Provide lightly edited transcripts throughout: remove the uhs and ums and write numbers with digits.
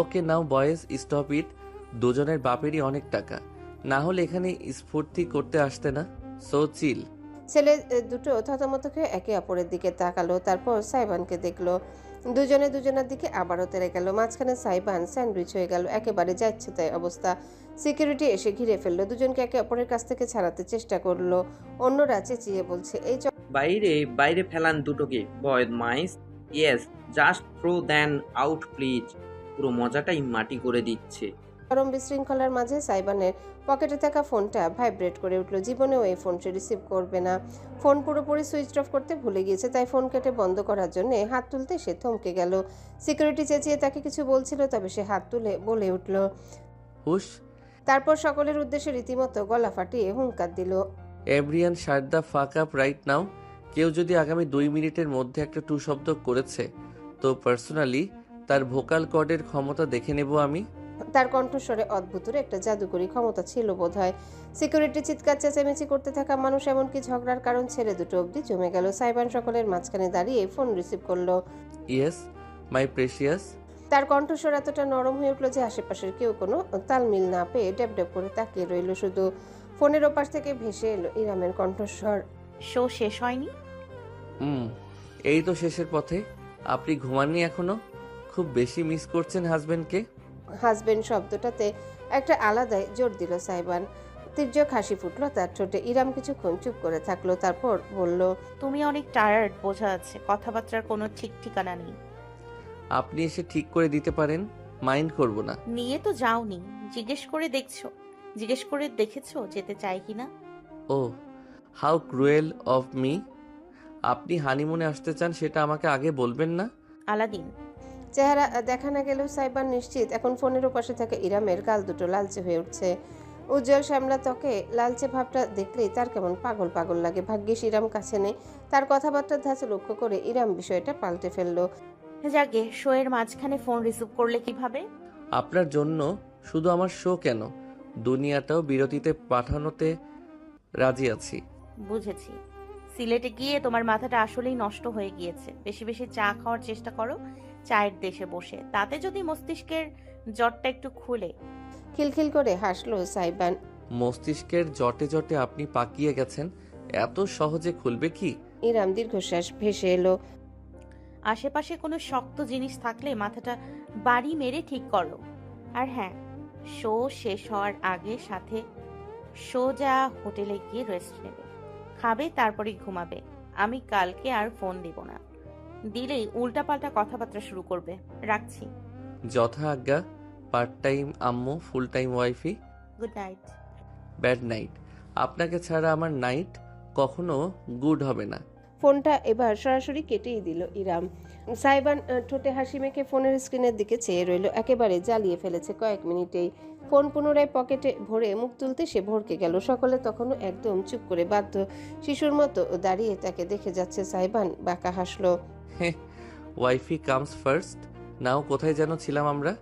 Okay now boys, stop it. দুজনের বাপেরই অনেক টাকা, না হলে এখানে স্ফূর্তি করতে আসতে না। সো চিল। ছেলে দুটো থতমত খেয়ে একে অপরের দিকে তাকালো, তারপর সাইবানকে দেখলো। দুজনে দুজনের দিকে আবারও তেড়ে গেল। মাঝখানে সাইবান স্যান্ডউইচ হয়ে গেল, একেবারে যাচ্ছে তাই অবস্থা। সিকিউরিটি এসে ঘিরে ফেললো, দুজনকে একে অপরের কাছ থেকে ছাড়াতে চেষ্টা করলো। অন্যরা চেঁচিয়ে বলছে, এই বাইরে বাইরে ফেলান দুটোকে বদমাইশ। Yes, just throw them out please. পুরো মজাটাই মাটি করে দিচ্ছে। চরম বিশৃঙ্খলার মাঝে সাইবানের পকেটে থাকা ফোনটা ভাইব্রেট করে উঠল। জীবনেও এই ফোন সে রিসিভ করবে না। ফোন পুরোপুরি সুইচ অফ করতে ভুলে গিয়েছে, তাই ফোন কেটে বন্ধ করার জন্য হাত তুলতে সে থমকে গেল। সিকিউরিটি চেঁচিয়ে তাকে কিছু বলছিল, তবে সে হাত তুলে বলে উঠল। হুশ। তারপর সকলের উদ্দেশ্যে রীতিমতো গলা ফাটিয়ে হুঙ্কার দিল। Everyone shut the fuck up right now. কেউ যদি আগামী 2 মিনিটের মধ্যে একটা টু শব্দ করেছে, তো পার্সোনালি তার ভোকাল কর্ডের ক্ষমতা দেখে নেব আমি। তার কণ্ঠস্বরে অদ্ভুতের একটা জাদুকরী ক্ষমতা ছিল বোধহয়। সিকিউরিটি চিৎকার চেঁচামেচি করতে থাকা মানুষ, এমনকি ঝগড়ার কারণ ছেলে দুটো অবধি জমে গেল। সাইবান সকলের মাঝখানে দাঁড়িয়ে ফোন রিসিভ করলো। Yes my precious. তার কণ্ঠস্বর এতটা নরম হয়ে উঠল যে আশেপাশের কেউ কোনো তালমিল না পেয়ে ড্যাব ড্যাব করে তাকিয়ে রইল শুধু। ফোনের ওপাশ থেকে ভেসে এলো ইরামের কণ্ঠস্বর। শো শেষ হয়নি? এই তো শেষের পথে। আপনি ঘুমাননি এখনো? খুব বেশি মিস করছেন হাজবেন্ডকে? হাজবেন্ড শব্দটাতে একটা আলাদাই জোর দিল সাইবান। তীর্যক হাসি ফুটল তার ঠোঁটে। ইরাম কিছুক্ষণ চুপ করে থাকলো, তারপর বলল, তুমি অনেক টায়ার্ড বোঝা যাচ্ছে, কথাবার্তার কোনো ঠিক ঠিকানা নেই। আপনি এসে ঠিক করে দিতে পারেন, মাইন্ড করব না। নিয়ে তো যাওনি, জিজ্ঞেস করে দেখেছো যেতে চাই কিনা? ও, হাউ ক্রুয়েল অফ মি। আপনি হানিমুনে আসতে চান, সেটা আমাকে আগে বলবেন না? আলাদিন। চেহারা দেখা না গেলেও সাইবান নিশ্চিত এখন ফোনের ওপাশে থাকা ইরামের গাল দুটো লালচে হয়ে উঠছে। উজ্জ্বল শ্যামলা ত্বকে লালচে ভাবটা দেখলেই তার কেমন পাগল পাগল লাগে। ভাগ্যিস ইরাম কাছে নেই। তার কথাবার্তার ধাঁচে লক্ষ্য করে ইরাম বিষয়টা পাল্টে ফেললো। যাকে শো এর মাঝখানে ফোন রিসিভ করলে কিভাবে? আপনার জন্য শুধু আমার শো কেন, দুনিয়াটাও বিরতিতে পাঠানোতে রাজি আছি। বুঝেছি। সিলেটে গিয়ে তোমার মাথাটা আসলেই নষ্ট হয়ে গিয়েছে। বেশি বেশি চা খাওয়ার চেষ্টা করো চায়ের দেশে বসে, তাতে যদি মস্তিষ্কের জটটা একটু খুলে। খিলখিল করে হাসলো সাইবান। মস্তিষ্কের জটে জটে আপনি পাকিয়ে গেছেন, এত সহজে খুলবে কি? ইরাম দীর্ঘশ্বাস ভেসে এলো। আশেপাশে কোনো শক্ত জিনিস থাকলে মাথাটা বাড়ি মেরে ঠিক করো। আর হ্যাঁ, শো শেষ হওয়ার আগে সাথে সোজা হোটেলে গিয়ে রেস্ট নেবে, খাবে, তারপরে ঘুমাবে। আমি কালকে আর ফোন দিব না, দিলেই উল্টাপাল্টা কথাবার্তা শুরু করবে। রাখছি। যথা আজ্ঞা। পার্ট টাইম আম্মু, full time wifey. Good night. Bad night. আপনাকে ছাড়া আমার নাইট কখনো গুড হবে না। ফোনটা এবার সরাসরি কেটেই দিল ইরাম। সাইবান ঠোঁটে হাসি মেখে ফোনের স্ক্রিনের দিকে চেয়ে রইল। একেবারে জ্বালিয়ে ফেলেছে কয়েক মিনিটেই। ফোন পুনরায় পকেটে ভরে মুখ তুলতে সে ভরকে গেল। সকলে তখনও একদম চুপ করে বাধ্য শিশুর মতো দাঁড়িয়ে তাকে দেখে যাচ্ছে। সাইবান বাঁকা হাসলো। ওয়াইফি কামস ফার্স্ট। নাও কোথায় যেন ছিলাম আমরা?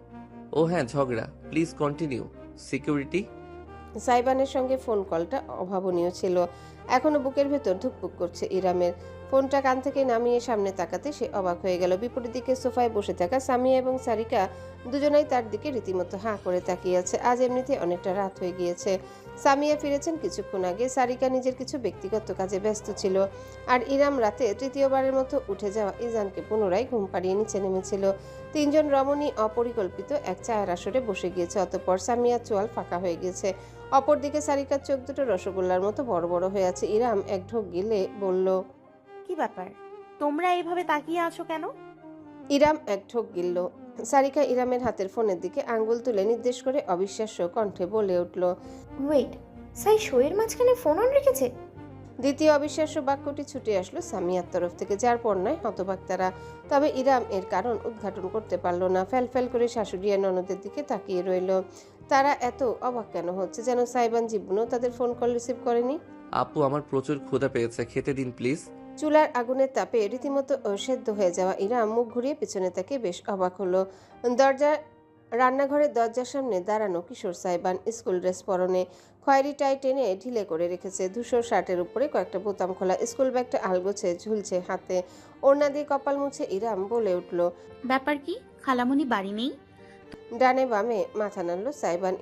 ও হ্যাঁ, ঝগড়া। Please continue. সিকিউরিটি। সাইবানের সঙ্গে ফোন কলটা অভাবনীয় ছিল। এখনো বুকের ভেতর ধুকপুক করছে ইরামের। ফোনটা কান থেকে নামিয়ে সামনে তাকাতে সে অবাক হয়ে গেল। বিপরীত দিকে সোফায় বসে থাকা সামিয়া এবং সারিকা দুজনেই তার দিকে রীতিমতো হাঁ করে তাকিয়ে আছে। আজ এমনিতে অনেকটা রাত হয়ে গিয়েছে। সামিয়া ফিরেছেন কিছুক্ষণ আগে, সারিকা নিজের কিছু ব্যক্তিগত কাজে ব্যস্ত ছিল, আর ইরাম রাতে তৃতীয়বারের মতো উঠে যাওয়া ইজানকে পুনরায় ঘুম পাড়িয়ে নিচে নেমেছিল। তিনজন রমণী অপরিকল্পিত এক চায়ের আসরে বসে গিয়েছে। অতঃপর সামিয়ার চোয়াল ফাঁকা হয়ে গিয়েছে। অপরদিকে সারিকার চোখ দুটো রসগোল্লার মতো বড় বড় হয়ে আছে। ইরাম এক ঢোক গিলে বলল, কি ব্যাপার, তোমরা এইভাবে তাকিয়ে আছো কেন? ইরাম এক ঢোক গিলল। সারিকা ইরামের হাতের ফোনের দিকে আঙ্গুল তুলে নির্দেশ করে অবিশ্বাস্য কণ্ঠে বলে উঠল, ওয়েট, সাই শোয়ের মাঝখানে ফোন অন রেখেছে? দ্বিতীয় অবিশ্বাস্য বাক্যটি ছুটে আসলো সামিয়ার তরফ থেকে, যার পর নয় হতবাক তারা। তবে ইরাম এর কারণ উদ্ঘাটন করতে পারল না। ফ্যাল করে শাশুড়ি আর ননদের দিকে তাকিয়ে রইল। তারা এত অবাক কেন হচ্ছে, যেন সাইবান জীবনেও তাদের ফোন কল রিসিভ করেনি। আপু, আমার প্রচুর ক্ষুধা পেয়েছে, খেতে দিন প্লিজ। চুলার আগুনের তাপে রীতিমতো সেদ্ধ হয়ে যাওয়া ইরাম মুখ ঘুরিয়ে পিছনে তাকে বেশ অবাক হলো। রান্নাঘরের দরজার সামনে দাঁড়ানো কিশোর সাইবান, স্কুল ড্রেস পরনে, খয়েরি টাই টেনে ঢিলে করে রেখেছে। ধূসর শার্টের উপরে কয়েকটা বোতাম খোলা, স্কুল ব্যাগটা আলগোছে ঝুলছে হাতে। ওড়না দিয়ে কপাল মুছে ইরাম বলে উঠল, ব্যাপার কি? খালামণি বাড়ি নেই? ডানে বামে মাথা নাড়ল সাইবান।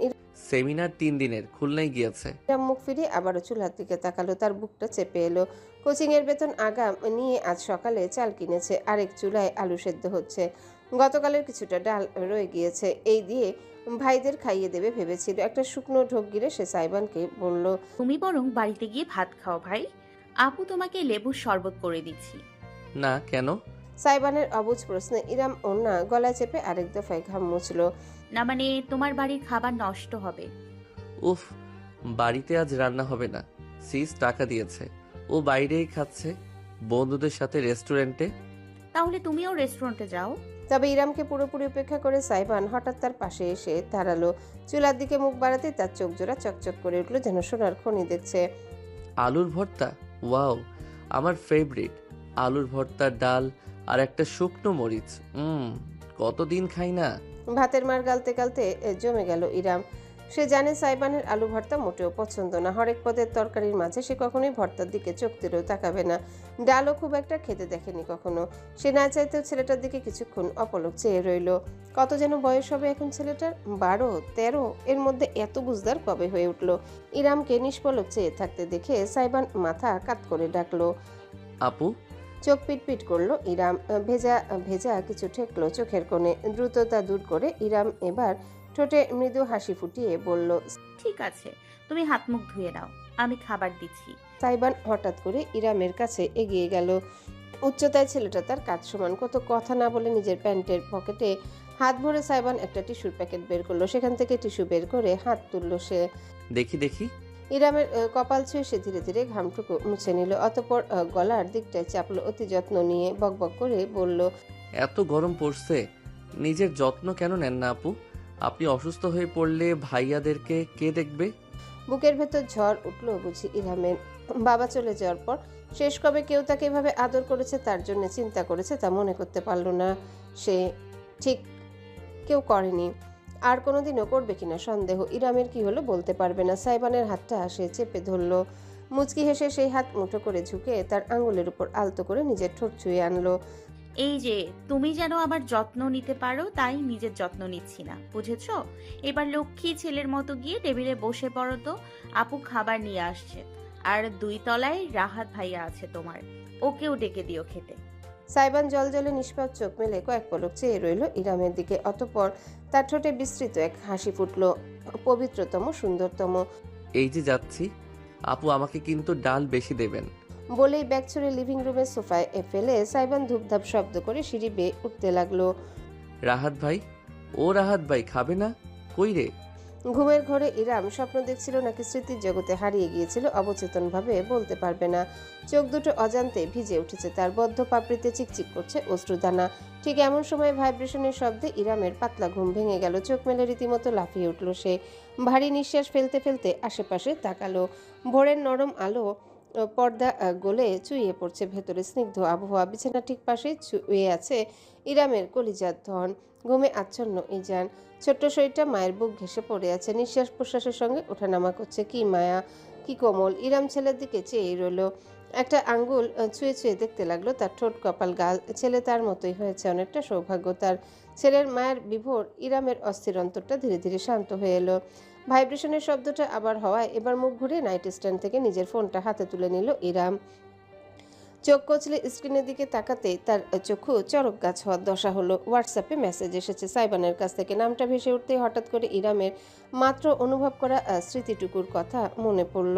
সেমিনার 3 দিনের, খুলনায় গিয়েছে। ইরাম মুখ ফিরিয়ে আবারও চুলার দিকে তাকালো। তার বুকটা চেপে এলো। কোচিংয়ের বেতন আগাম নিয়ে আজ সকালে চাল কিনেছে, আরেক চুলায় আলু সেদ্ধ হচ্ছে। গতকালের কিছুটা ডাল রয়ে গিয়েছে, এই দিয়ে ভাইদের খাইয়ে দেবে ভেবেছিল। একটা শুকনো ঢোক গিরে সে সাইবানকে বলল, তুমি বরং বাড়িতে গিয়ে ভাত খাও ভাই। আপু তোমাকে লেবুর শরবত করে দিচ্ছি। না, কেন? সাইবানের অবুঝ প্রশ্নে ইরাম ওন্না গলায় চেপে আরেক দফায় ঘাম মুছল। না মানে তোমার বাড়ির খাবার নষ্ট হবে। উফ, বাড়িতে আজ রান্না হবে না। সিস টাকা দিয়েছে, ও বাইরেই খাচ্ছে বন্ধুদের সাথে রেস্টুরেন্টে। তাহলে তুমিও রেস্টুরেন্টে যাও। তবে ইরামকে পুরোপুরি উপেক্ষা করে সাইবান হঠাৎ তার পাশে এসে দাঁড়ালো। চুলার দিকে মুখ বাড়াতেই তার চোখ জোড়া চকচক করে উঠল, যেন সোনার খনি দেখছে। আলুর ভর্তা, ওয়াও, আমার ফেভারিট। আলুর ভর্তা, ডাল আর একটা শুকনো মরিচ। কতদিন খাই না। ভাতের মার গালতে গালতে জমে গেল ইরাম। সে জানে সাইবানের আলু ভর্তা মোটেও পছন্দ না। হরেক পদের তরকারির মাঝে সে কখনোই ভর্তার দিকে চোখ তুলেও তাকাবে না। ডালও খুব একটা খেতে দেখেনি কখনো। সে না চাইতেও ছেলেটার দিকে কিছুক্ষণ অপলক চেয়ে রইল। কত যেন বয়স হবে এখন ছেলেটার, 12, 13, এর মধ্যে এত বুঝদার কবে হয়ে উঠল। ইরামকে নিষ্পলক চেয়ে থাকতে দেখে সাইবান মাথা কাত করে ডাকলো। আপু। চোখ পিটপিট করলো ইরাম। ভেজা ভেজা কিছু ঠেকলো চোখের কোণে। দ্রুততা দূর করে ইরাম এবার ঠোঁটে মৃদু হাসি ফুটিয়ে বলল, ঠিক আছে, তুমি হাত মুখ ধুয়ে নাও, আমি খাবার দিচ্ছি। সাইবান হঠাৎ করে ইরামের কাছে এগিয়ে গেল। উচ্চতায় ছেলেটা তার কাঁধ সমান। কত কথা না বলে নিজের প্যান্টের পকেটে হাত ভরে সাইবান একটা টিস্যুর প্যাকেট বের করলো। সেখান থেকে টিস্যু বের করে হাত তুললো সে। দেখি দেখি। ইরামের কপাল ছুঁয়ে সে ধীরে ধীরে ঘামটুকু মুছে নিল। অতঃপর গলার দিকটায় চাপলো অতি যত্ন নিয়ে। বকবক করে বলল, এত গরম পড়ছে, নিজের যত্ন কেন নেন না আপু? আপনি অসুস্থ হয়ে পড়লে ভাইয়াদেরকে কে দেখবে? বুকের ভেতর ঝড় উঠল বুঝি ইরামের। বাবা চলে যাওয়ার পর শেষ কবে কেউ তাকে এভাবে আদর করেছে, তার জন্য চিন্তা করেছে, তা মনে করতে পারল না সে। ঠিক কেউ করেনি, আর কোনোদিনও করবে কিনা সন্দেহ। ইরামের কি হলো বলতে পারবে না। সাইবানের হাতটা সে চেপে ধরল। মুচকি হেসে সেই হাত মুঠো করে ঝুঁকে তার আঙুলের উপর আলতো করে নিজের ঠোঁট ছুঁয়ে আনলো। এই যে তুমি যেন আমার যত্ন নিতে পারো, তাই নিজের যত্ন নিচ্ছি না, বুঝেছো? এবার লক্ষ্মী ছেলের মতো গিয়ে টেবিলে বসে পড়ো তো, আপু খাবার নিয়ে আসছে। আর 2 তলায় রাহাত ভাইয়া আছে তোমার, ওকেও ডেকে দিও খেতে। সাইবান জলজলে নিষ্পাপ চোখ মেলে কয়েক পলক চেয়ে রইল ইরামের দিকে। অতঃপর তার ঠোঁটে বিস্তৃত এক হাসি ফুটল, পবিত্রতম সুন্দরতম। এই যে যাচ্ছি, আপু আমাকে কিন্তু ডাল বেশি দেবেন। বলেই ব্যাগ ছুড়ে লিভিং রুমের সোফায় ফেলে সাইবান ধূপধাপ শব্দ করে সিঁড়ি বেয়ে উঠতে লাগলো। রাহাত ভাই, ও রাহাত ভাই, খাবে না? কই রে? ঘুমের ঘোরে ইরাম স্বপ্ন দেখছিল নাকি স্মৃতির জগতে হারিয়ে গিয়েছিল অবচেতনভাবে বলতে পারবে না। চোখ দুটো অজান্তে ভিজে উঠেছে তার। বদ্ধ পাপড়িতে চিকচিক করছে অশ্রুদানা। ঠিক এমন সময় ভাইব্রেশনের শব্দে ইরামের পাতলা ঘুম ভেঙে গেল। চোখ মেলে রীতিমতো লাফিয়ে উঠল সে। ভারী নিঃশ্বাস ফেলতে ফেলতে আশেপাশে তাকালো। ভোরের নরম আলো পর্দা গলে চুইয়ে পড়ছে ভেতরে স্নিগ্ধ আবহাওয়া। বিছানা ঠিক পাশে চুইয়ে আছে ইরামের কলিজার ধন। ঘুমে আচ্ছন্ন ইজান। ছোট্ট শরীরটা মায়ের বুক ঘেঁষে পড়ে আছে। নিঃশ্বাস প্রশ্বাসের সঙ্গে ওঠানামা করছে। কি মায়া, কি কোমল। ইরাম ছেলের দিকে চেয়েই রইল। একটা আঙ্গুল ছুঁয়ে ছুঁয়ে দেখতে লাগলো তার ঠোঁট, কপাল, গাল। ছেলে তার মতোই হয়েছে, অনেকটা সৌভাগ্য তার। ছেলের মায়ের বিভোর ইরামের অস্থির অন্তরটা ধীরে ধীরে শান্ত হয়ে এলো। ভাইব্রেশনের শব্দটা আবার হওয়ায় এবার মুখ ঘুরে নাইট স্ট্যান্ড থেকে নিজের ফোনটা হাতে তুলে নিল ইরাম। চোখ কচলে স্ক্রিনের দিকে তাকাতেই তার চক্ষু চরক গাছ হওয়ার দশা হলো। হোয়াটসঅ্যাপে মেসেজ এসেছে সাইবানের কাছ থেকে। নামটা ভেসে উঠতেই হঠাৎ করে ইরামের মাত্র অনুভব করা স্মৃতিটুকুর কথা মনে পড়ল।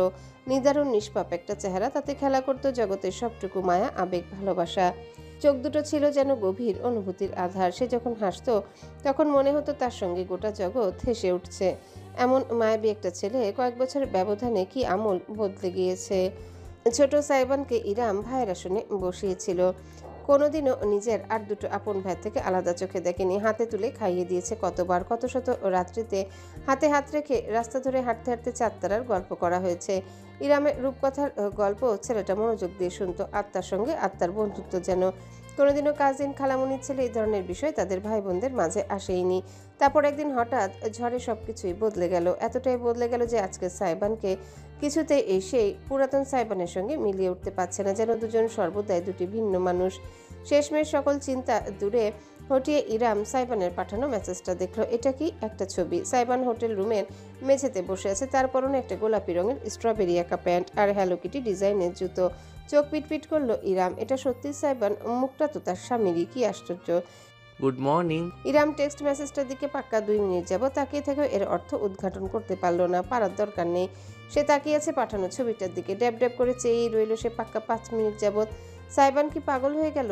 নিদারুণ নিষ্পাপ একটা চেহারা, তাতে খেলা করতো জগতের সবটুকু মায়া, আবেগ, ভালোবাসা। চোখ দুটো ছিল যেন গভীর অনুভূতির আধার। সে যখন হাসতো তখন মনে হতো তার সঙ্গে গোটা জগৎ হেসে উঠছে। এমন মায়াবী একটা ছেলে কয়েক বছরের ব্যবধানে কি আমূল বদলে গিয়েছে। ছোট সাইবানকে ইরাম ভাইয়ের আসনে বসিয়েছিল। কোনোদিনও নিজের আর দুটো আপন ভাই থেকে আলাদা চোখে দেখেনি। হাতে তুলে খাইয়ে দিয়েছে কতবার। কত শত রাত্রিতে হাতে হাত রেখে রাস্তা ধরে হাঁটতে হাঁটতে চাঁদতারার গল্প করা হয়েছে। ইরামের রূপকথার গল্প ছেলেটা মনোযোগ দিয়ে শুনতো। আত্মার সঙ্গে আত্মার বন্ধুত্ব যেন। কোনোদিনও কাজিন, খালামুনির ছেলে এই ধরনের বিষয় তাদের ভাই বোনদের মাঝে আসেইনি। তারপর একদিন হঠাৎ ঝড়ে সবকিছুই বদলে গেল। এতটাই বদলে গেল যে আজকে সাইবানকে কিছুতেই সেই পুরাতন সাইবানের সঙ্গে মিলিয়ে উঠতে পারছে না। যেন দুজন সর্বদাই দুটি ভিন্ন মানুষ। শেষমেশ সকল চিন্তা দূরে হটিয়ে ইরাম সাইবানের পাঠানো মেসেজটা দেখলো। এটা কি? একটা ছবি। সাইবান হোটেল রুমের মেঝেতে বসে আছে, তার পরনে একটা গোলাপি রঙের স্ট্রবেরি আঁকা প্যান্ট আর হ্যালো কিটি ডিজাইনের জুতো। চোখ পিটপিট করলো ইরাম। এটা সত্যি সাইবান, মুখটা তো তার স্বামীরই। কি আশ্চর্য! Good morning. ইরাম টেক্সট মেসেজটার দিকে পাক্কা 2 মিনিট যাবত তাকিয়ে থেকেও এর অর্থ উদ্ঘাটন করতে পারলো না। পারার দরকার নেই। সে তাকিয়ে আছে পাঠানো ছবিটার দিকে। ড্যাব ড্যাব করে চেয়েই রইল সে পাক্কা 5 মিনিট যাবত। সাইবান কি পাগল হয়ে গেল?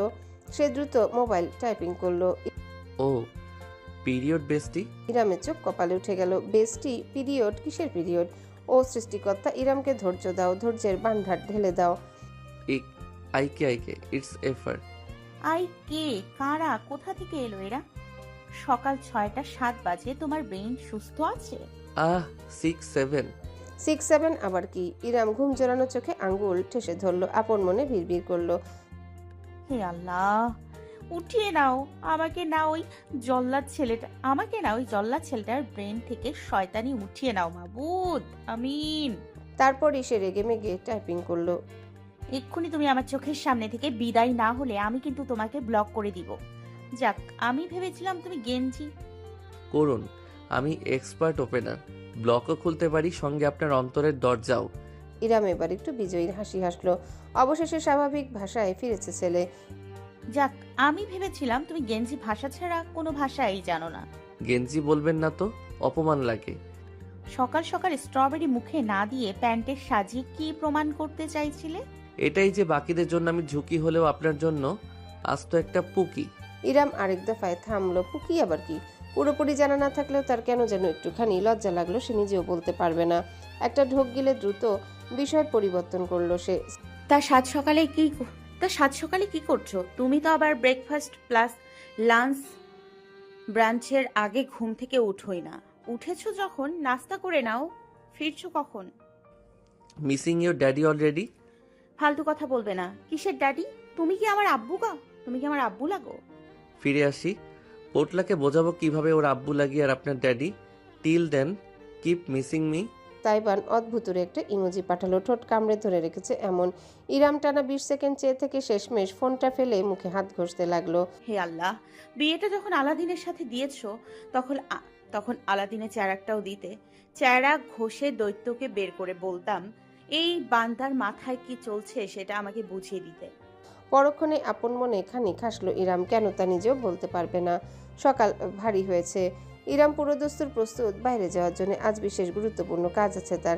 সে দ্রুত মোবাইল টাইপিং করলো। ও পিরিয়ড বেস্টি। ইরামের চোখ কপালে উঠে গেল। বেস্টি? পিরিয়ড? কিসের পিরিয়ড? ও সৃষ্টিকর্তা, ইরামকে ধৈর্য দাও, ধৈর্যের ভান্ডার ঢেলে দাও। আইকে ইটস এফার। I K? কারা? কোথা থেকে এলো এরা? সকাল 6টা 7 বাজে, তোমার ব্রেন সুস্থ আছে? 6-7। 6-7 আবার কি? ইরাম ঘুম জড়ানো চোখে আঙ্গুল ঠেসে ধরলো। আপন মনে ভিড় করলো। হে আল্লাহ, উঠিয়ে নাও আমাকে, না ওই জল্লাদ ছেলেটার ব্রেন থেকে শয়তানি উঠিয়ে নাও মাবুদ, আমিন। তারপরই সে রেগে মেগে টাইপিং করলো। এক্ষুনি তুমি আমার চোখের সামনে থেকে বিদায় না হলে আমি কিন্তু তোমাকে ব্লক করে দিব। যাক, আমি ভেবেছিলাম তুমি গেঞ্জি। করুন, আমি এক্সপার্ট ওপেনার। ব্লকও খুলতে পারি, সঙ্গে আপনার অন্তরের দরজাও। ইরাম এবার একটু বিজয়ীর হাসি হাসলো। অবশেষে স্বাভাবিক ভাষায় ফিরেছে ছেলে। যাক, আমি ভেবেছিলাম তুমি গেঞ্জি ভাষা ছাড়া কোনো ভাষাই জানো না। গেঞ্জি বলবেন না তো, অপমান লাগে। সকাল সকাল স্ট্রবেরি মুখে না দিয়ে প্যান্টের সাজিয়ে কি প্রমাণ করতে চাইছিলে? এটাই যে বাকিদের জন্য আমি ঝুঁকি হলেও আপনার জন্য আজ তো একটা পুকি। ইরাম আরেক দফায় থামলো। পুকি আবার কি? পুরোপুরি জানা না থাকলেও তার কেন যেন একটুখানি লজ্জা লাগলো। সে নিজেও বলতে পারবে না। একটা ঢোক গিলে দ্রুত বিষয় পরিবর্তন করলো সে। তা সাত সকালে কি করছো? তুমি তো আবার ব্রেকফাস্ট প্লাস লাঞ্চ ব্রাঞ্চের আগে ঘুম থেকে উঠোই না। উঠেছো যখন নাস্তা করে নাও। ফিরছো কখন? Missing your daddy already. ফালতু কথা বলবে না। কিসের ড্যাডি? তুমি কি আমার আব্বু লাগো? ফিরে আসি। পোটলাকে বোঝাবো কিভাবে ওর আব্বু লাগি আর আপনার daddy. Till then keep missing me. Saiban অদ্ভুতরে একটা ইমোজি পাঠালো। ঠোঁট কামড়ে ধরে রেখেছে এমন। ইরাম টানা 20 সেকেন্ড চেয়ে থেকে শেষমেশ ফোনটা ফেলে মুখে হাত ঘষতে লাগলো। হে আল্লাহ, বিয়েটা যখন আলাদিনের সাথে দিয়েছো তখন আলাদিনের চেহারাটাও দিতে। চেহারা ঘষে দৈত্যকে বের করে বলতাম এই বান্দার মাথায় কি চলছে সেটা আমাকে বুঝিয়ে দিতে। পরক্ষণে আপন মনে খানিক হাসলো ইরাম। কেন তা নিজেও বলতে পারবে না। সকাল ভারী হয়েছে। ইরাম পুরোদস্তুর প্রস্তুত বাইরে যাওয়ার জন্য। আজ বিশেষ গুরুত্বপূর্ণ কাজ আছে তার।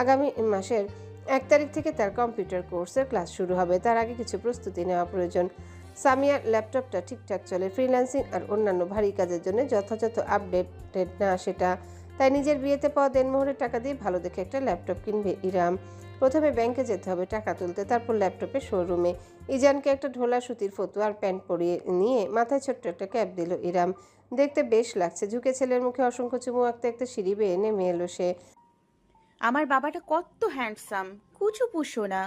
আগামী মাসের 1 তারিখ থেকে তার কম্পিউটার কোর্সের ক্লাস শুরু হবে। তার আগে কিছু প্রস্তুতি নেওয়া প্রয়োজন। সামিয়ার ল্যাপটপটা ঠিকঠাক চলে। ফ্রিল্যান্সিং আর অন্যান্য ভারী কাজের জন্য যথাযথ আপডেটেড না সেটা। তাই নিজের বিয়েতে পাওয়া দেনমোহরের টাকা দিয়ে ভালো দেখে একটা ল্যাপটপ কিনবে ইরাম। প্রথমে ব্যাংকে যেতে হবে টাকা তুলতে, তারপর ল্যাপটপে শোরুমে। ইজানকে একটা ঢোলা সুতির ফতুয়া আর প্যান্ট পরিয়ে নিয়ে মাথায় ছোট্ট একটা ক্যাপ দিল ইরাম। দেখতে বেশ লাগছে। ঝুঁকে ছেলের মুখে অসংখ্য চুমু আঁকতে একটা সিঁড়ি বেয়ে নেমে এলো সে। আমার বাবাটা কত হ্যান্ডসাম, কুচু পুষো না।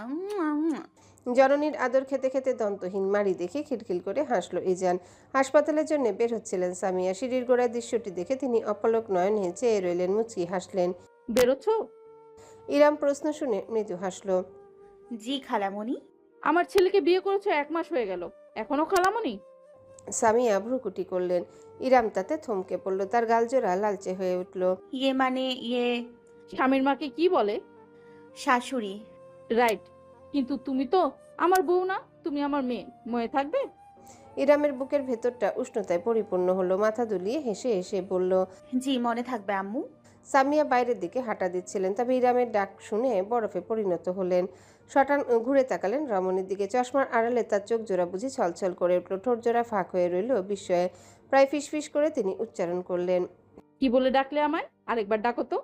জননীর আদর খেতে খেতে দন্তহীন মারি দেখে খিলখিল করে হাসলো ইজান। হাসপাতালের জন্য বের হচ্ছিলেন সামিয়া। সিঁড়ির গোড়ায় দৃশ্যটি দেখে তিনি অপলক নয়নে চেয়ে রইলেন। মুচকি হাসলেন। বেরোচ্ছ? ইরাম প্রশ্ন শুনে মৃদু হাসলো। জি খালামণি। আমার ছেলেকে বিয়ে করেছো 1 মাস হয়ে গেল, এখনো খালামণি? সামিয়া ভ্রুকুটি করলেন। ইরাম তাতে থমকে পড়ল। তার গালজোড়া লালচে হয়ে উঠল। স্বামীর মাকে কি বলে? শাশুড়ি। রাইট, কিন্তু তুমি তো আমার বউ না, তুমি আমার মেয়ে। মনে থাকবে? ইরামের বুকের ভেতরটা উষ্ণতায় পরিপূর্ণ হলো। মাথা দুলিয়ে হেসে হেসে বলল, জি মনে থাকবে আম্মু। সামিয়া বাইরের দিকে হাঁটা দিচ্ছিলেন। তবে ইরামের ডাক শুনে বরফে পরিণত হলেন। শটান ঘুরে তাকালেন রমণীর দিকে। চশমার আড়ালে তার চোখ জোড়া বুঝি ছলছল করে উঠল। ঠোঁট জোড়া ফাঁক হয়ে রইল বিস্ময়ে। প্রায় ফিসফিস করে তিনি উচ্চারণ করলেন, কি বলে ডাকলে আমায়? আরেকবার ডাকো তো।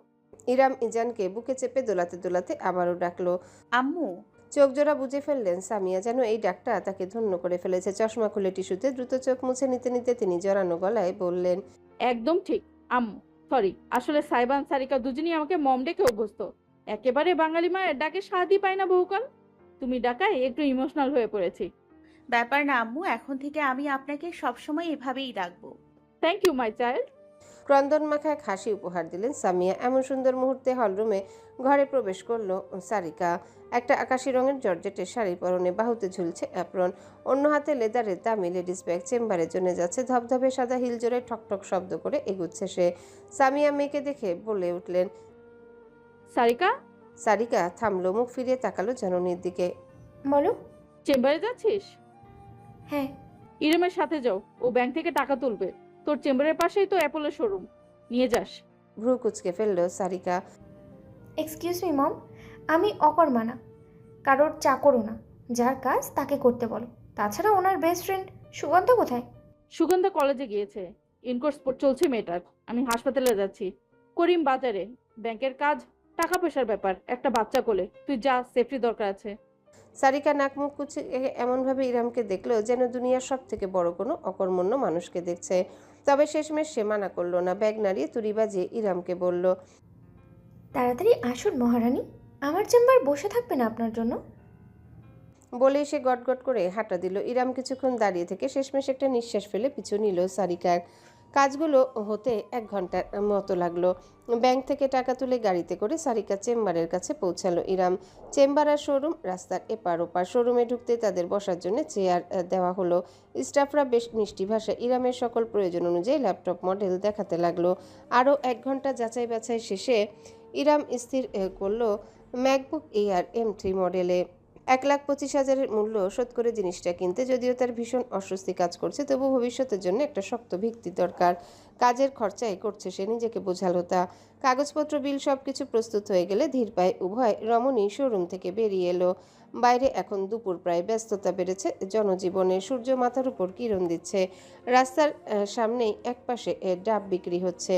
ইরাম ইজানকে বুকে চেপে দোলাতে দোলাতে আবারও ডাকলো। আম্মু। চোখ জোড়া বুঝে ফেললেন সামিয়া। যেন এই ডাকটা তাকে ধন্য করে ফেলেছে। চশমা খুলে টিস্যুতে দ্রুত চোখ মুছে নিতে নিতে তিনি জড়ানো গলায় বললেন, একদম ঠিক আম্মু। সরি, আসলে সাইবান সারিকা দুজনই আমাকে মম ডেকে অভ্যস্ত। একেবারে বাঙালি মায়ের ডাকে স্বাদই পায় না বহুকাল। তুমি ডাকায় একটু ইমোশনাল হয়ে পড়েছি। ব্যাপার না আম্মু, এখন থেকে আমি আপনাকে সবসময় এভাবেই ডাকবো। Thank you my child. ক্রন্দন মাখা এক হাসি উপহার দিলেন সামিয়া। এমন সুন্দর মুহূর্তে হলরুমে ঘরে প্রবেশ করলো সারিকা। একটা আকাশি রঙের জর্জেটের শাড়ি পরনে, বাহুতে ঝুলছে অ্যাপ্রন, অন্য হাতে লেদারের দামি লেডিস ব্যাগ। চেম্বারের জন্য যাচ্ছে, ধবধবে সাদা হিল জোরে ঠকঠক শব্দ করে এগুচ্ছে সে। সামিয়া মেয়েকে দেখে বলে উঠলেন, সারিকা, সারিকা থামলো, মুখ ফিরিয়ে তাকালো জননীর দিকে। বলো। চেম্বারে যাচ্ছিস? হ্যাঁ। ইরমের সাথে যাও, ও ব্যাংক থেকে টাকা তুলবে। তোর চেম্বারের পাশেই তো অ্যাপোলো শোরুম, নিয়ে যাস। ভ্রু কুচকে ফেললো সারিকা। এক্সকিউজ মি মম, আমি অকর্মা না, কারোর চাকরও না। যার কাজ তাকে করতে বলো। তাছাড়া ওনার বেস্ট ফ্রেন্ড সুগন্ধা কোথায়? সুগন্ধা কলেজে গিয়েছে, ইনকোর্স চলছে মেয়েটার। আমি হাসপাতালে যাচ্ছি। করিম বাজারে, ব্যাংকের কাজ, টাকা পয়সার ব্যাপার, একটা বাচ্চা কোলে। তুই যা, সেফটি দরকার আছে। সারিকা নাক মুখ কুচকে এমনভাবে ইরামকে দেখলো যেন দুনিয়ার সব থেকে বড় কোনো অকর্মণ্য মানুষকে দেখছে। তবে শেষমেশ সে মানা করলো না, ব্যাগ নাড়িয়ে তুড়ি বাজিয়ে ইরামকে বলল, তাড়াতাড়ি আসুন মহারানী, আমার চেম্বার বসে থাকবে না আপনার জন্য। বলেই সে গটগট করে হাঁটা দিল। ইরাম কিছুক্ষণ দাঁড়িয়ে থেকে শেষমেশ একটা নিঃশ্বাস ফেলে পিছু নিল সারিকার। কাজগুলো হতে 1 ঘন্টার মতো লাগলো। ব্যাংক থেকে টাকা তুলে গাড়িতে করে সারিকা চেম্বারের কাছে পৌঁছালো ইরাম। চেম্বার আর শোরুম রাস্তার এপার ওপার। শোরুমে ঢুকতে তাদের বসার জন্য চেয়ার দেওয়া হলো। স্টাফরা বেশ মিষ্টি ভাষায় ইরামের সকল প্রয়োজন অনুযায়ী ল্যাপটপ মডেল দেখাতে লাগলো। আরও 1 ঘন্টা যাচাই বাছাই শেষে ইরাম স্থির করলো ম্যাকবুক এয়ার M3 মডেলে। 1,25,000-এর মূল্য শোধ করে জিনিসটা কিনতে। যদিও তার ভীষণ অস্বস্তি কাজ করছে, তবু ভবিষ্যতের জন্য একটা শক্ত ভিত্তি দরকার। কাজের খরচাই করছে সে, নিজেকে বোঝালো তা। কাগজপত্র, বিল সবকিছু প্রস্তুত হয়ে গেলে ধীর পায়ে উভয় রমণী শোরুম থেকে বেরিয়ে এলো। বাইরে এখন দুপুর প্রায়, ব্যস্ততা বেড়েছে জনজীবনে। সূর্য মাথার উপর কিরণ দিচ্ছে। রাস্তার সামনেই একপাশে ডাব বিক্রি হচ্ছে।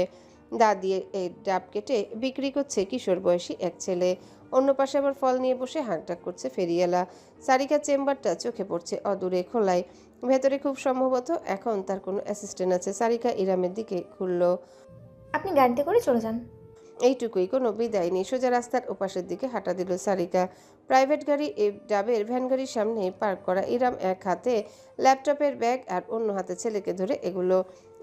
দা দিয়ে ডাব কেটে বিক্রি করছে কিশোর বয়সী এক ছেলে। অন্য পাশে আবার ফল নিয়ে বসে হাঁকডাক করছে ফেরিওয়ালা। সারিকার চেম্বারটা চোখে পড়ছে অদূরে খোলায়। ভেতরে খুব সম্ভবত এখন তার কোনো অ্যাসিস্ট্যান্ট আছে। সারিকা ইরামের দিকে ঘুরল। আপনি গাড়িতে করে চলে যান। এইটুকুই, কোনো বিদায় নেই। সোজা রাস্তার ওপাশের দিকে হাঁটা দিল সারিকা। প্রাইভেট গাড়ি ডাবের ভ্যান গাড়ির সামনে পার্ক করা। ইরাম এক হাতে ল্যাপটপের ব্যাগ আর অন্য হাতে ছেলেকে ধরে এগুলো।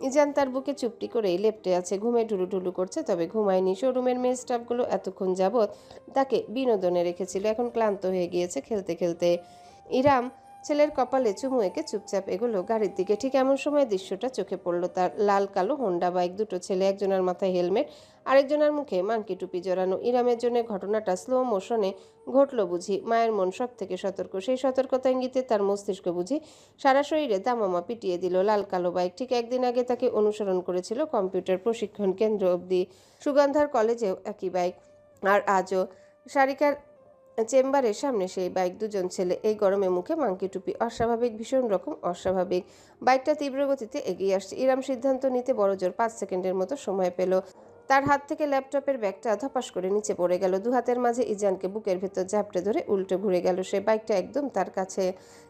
ইজান তার বুকে চুপটি করেই লেপ্টে আছে, ঘুমে ঢুলুঢুলু করছে, তবে ঘুমায়নি। শোরুমের মেয়ে স্টাফগুলো এতক্ষণ যাবৎ তাকে বিনোদনে রেখেছিল, এখন ক্লান্ত হয়ে গিয়েছে খেলতে খেলতে। ইরাম ছেলের কপালে চুমু এঁকে চুপচাপ এগুলো গাড়ির দিকে। ঠিক এমন সময় দৃশ্যটা চোখে পড়ল তার। লাল কালো হোন্ডা বাইক, দুটো ছেলে, একজনের মাথায় হেলমেট, আরেকজনের মুখে মাংকি টুপি জড়ানো। ইরামের জন্য ঘটনাটা স্লো মোশনে ঘটল বুঝি। মায়ের মন সব থেকে সতর্ক, সেই সতর্কতা ইঙ্গিতে তার মস্তিষ্ক বুঝি সারা শরীরে দামামা পিটিয়ে দিল। লাল কালো বাইক ঠিক একদিন আগে তাকে অনুসরণ করেছিল কম্পিউটার প্রশিক্ষণ কেন্দ্র অবধি। সুগন্ধার কলেজেও একই বাইক। আর আজও সারিকার চেম্বারের সামনে সেই বাইক, দুজন ছেলে, এই গরমে মুখে মাংকি টুপি। অস্বাভাবিক, ভীষণ রকম অস্বাভাবিক। বাইকটা তীব্র গতিতে এগিয়ে আসছে। ইরাম সিদ্ধান্ত নিতে বড়জোর 5 সেকেন্ডের মতো সময় পেল। তার হাত থেকে ল্যাপটপের ব্যাগটা ধপাস করে নিচে পড়ে গেল। দু হাতের মাঝে ইজানকে বুকের ভেতর ঝাপটে ধরে উল্টো ঘুরে গেল সে। বাইকটা একদম তার কাছে।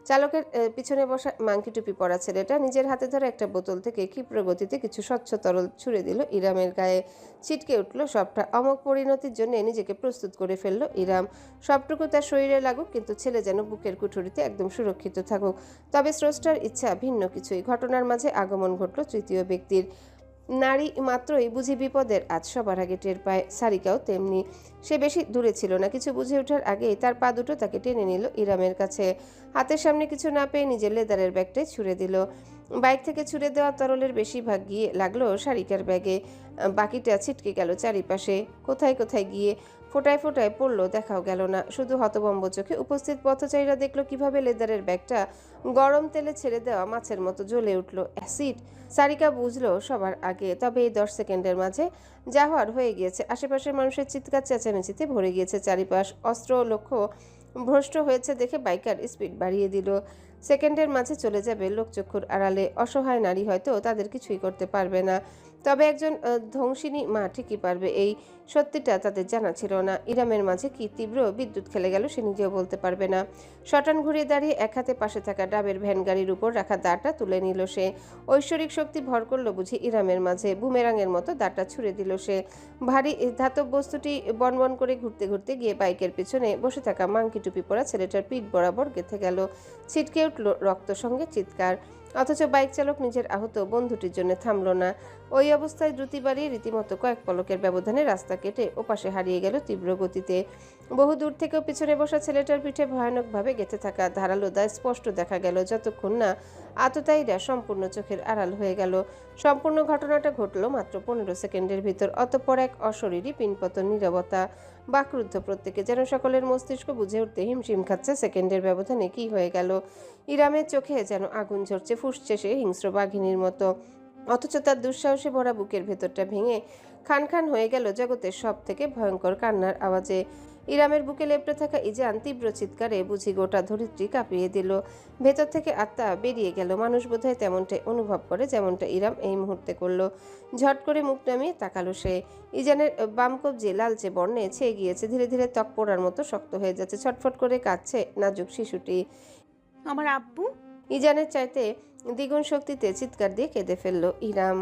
চালকের পিছনে বসা মাংকি টুপি পরা ছেলেটা নিজের হাতে ধরে একটা বোতল থেকে ক্ষিপ্র গতিতে কিছু স্বচ্ছ তরল ছুড়ে দিল ইরামের গায়ে। ছিটকে উঠল সবটা। অমোঘ পরিণতির জন্য নিজেকে প্রস্তুত করে ফেলল ইরাম। সবটুকু তার শরীরে লাগুক, কিন্তু ছেলে যেন বুকের কুঠুরিতে একদম সুরক্ষিত থাকুক। তবে স্রষ্টার ইচ্ছা ভিন্ন কিছুই। ঘটনার মাঝে আগমন ঘটল তৃতীয় ব্যক্তির। নারী মাত্রই বুঝি বিপদের আজ সবার আগে টের পায়। সারিকাও তেমনি। সে বেশি দূরে ছিল না। কিছু বুঝে ওঠার আগেই তার পা দুটো তাকে টেনে নিল ইরামের কাছে। হাতের সামনে কিছু না পেয়ে নিজের লেদারের ব্যাগটাই ছুঁড়ে দিল। বাইক থেকে ছুঁড়ে দেওয়া তরলের বেশিরভাগ গিয়ে লাগলো সারিকার ব্যাগে। বাকিটা ছিটকে গেল চারিপাশে। কোথায় কোথায় গিয়ে ফোটায় ফোটায় পড়লো দেখাও গেল না। শুধু হতভম্ব চোখে উপস্থিত পথচারীরা দেখলো কিভাবে লেদারের ব্যাগটা গরম তেলে ছেড়ে দেওয়া মাছের মতো জ্বলে উঠল। অ্যাসিড। সারিকা বুঝলো সবার আগে। তবে এই 10 সেকেন্ডের মাঝে যা হওয়ার হয়ে গিয়েছে। আশেপাশের মানুষের চিৎকার চেঁচামেচিতে ভরে গিয়েছে চারিপাশ। অস্ত্র লক্ষ্য ভ্রষ্ট হয়েছে দেখে বাইকার স্পিড বাড়িয়ে দিল। সেকেন্ডের মাঝে চলে যাবে লোকচক্ষুর আড়ালে। অসহায় নারী হয়তো তাদের কিছুই করতে পারবে না, তবে একজন ধ্বংসিনী মা ঠিকই পারবে। এই সত্যিটা তাদের জানা ছিল না। ইরামের মাঝে কি তীব্র বিদ্যুৎ খেলে গেল সে নিজেও বলতে পারবে না। শটান ঘুরিয়ে দাঁড়িয়ে এক হাতে পাশে থাকা ডাবের ভ্যান গাড়ির উপর রাখা দাটা তুলে নিল সে। ঐশ্বরিক শক্তি ভর করলো বুঝি ইরামের মাঝে। বুমেরাঙের মতো দাটা ছুড়ে দিল সে। ভারী ধাতব বস্তুটি বনবন করে ঘুরতে ঘুরতে গিয়ে বাইকের পিছনে বসে থাকা মাংকি টুপি পরা ছেলেটার পিঠ বরাবর গেঁথে গেল। ছিটকে উঠল রক্ত সঙ্গে চিৎকার। অথচ বাইক চালক নিজের আহত বন্ধুটির জন্য থামল না। ওই অবস্থায় দ্রুতি বাড়িয়ে রীতিমতো কয়েক পলকের ব্যবধানে রাস্তা কেটে ওপাশে হারিয়ে গেল তীব্র গতিতে। বহু দূর থেকেও পিছনে বসা ছেলেটার পিঠে ভয়ানকভাবে গেঁথে থাকা ধারালো দায় স্পষ্ট দেখা গেল, যতক্ষণ না আততায়ীরা সম্পূর্ণ চোখের আড়াল হয়ে গেল। সম্পূর্ণ ঘটনাটা ঘটল মাত্র 15 সেকেন্ডের ভিতর। অতঃপর এক অশরীরী পিনপতন, নীরবতা, বাকরুদ্ধ প্রত্যেকে, যেন সকলের মস্তিষ্ক বুঝে উঠতে হিমশিম খাচ্ছে সেকেন্ডের ব্যবধানে কি হয়ে গেল। ইরামের চোখে যেন আগুন ঝরছে, ফুঁসছে সে হিংস্র বাঘিনীর মতো। অথচ তার দুঃসাহসে ভরা বুকের ভেতরটা ভেঙে খান খান হয়ে গেল জগতের সব থেকে ভয়ঙ্কর কান্নার আওয়াজে। ইরামের বুকে লেপ্টে থাকা ইজান তীব্র চিৎকারে বুঝি গোটা ধরিত্রী কাঁপিয়ে দিল। ভেতর থেকে আত্মা বেরিয়ে গেল। মানুষ বোধহয় তেমনটাই অনুভব করে যেমনটা ইরাম এই মুহূর্তে করলো। ঝট করে মুখ নামিয়ে তাকালো সে। ইজানের বাম কবজি লালচে বর্ণে ছেয়ে গিয়েছে, ধীরে ধীরে ত্বক পোড়ার মতো শক্ত হয়ে যাচ্ছে। ছটফট করে কাঁদছে নাজুক শিশুটি। আমার আব্বু। ইজানের চাইতে দ্বিগুণ শক্তিতে চিৎকার দিয়ে কেঁদে ফেলল ইরাম।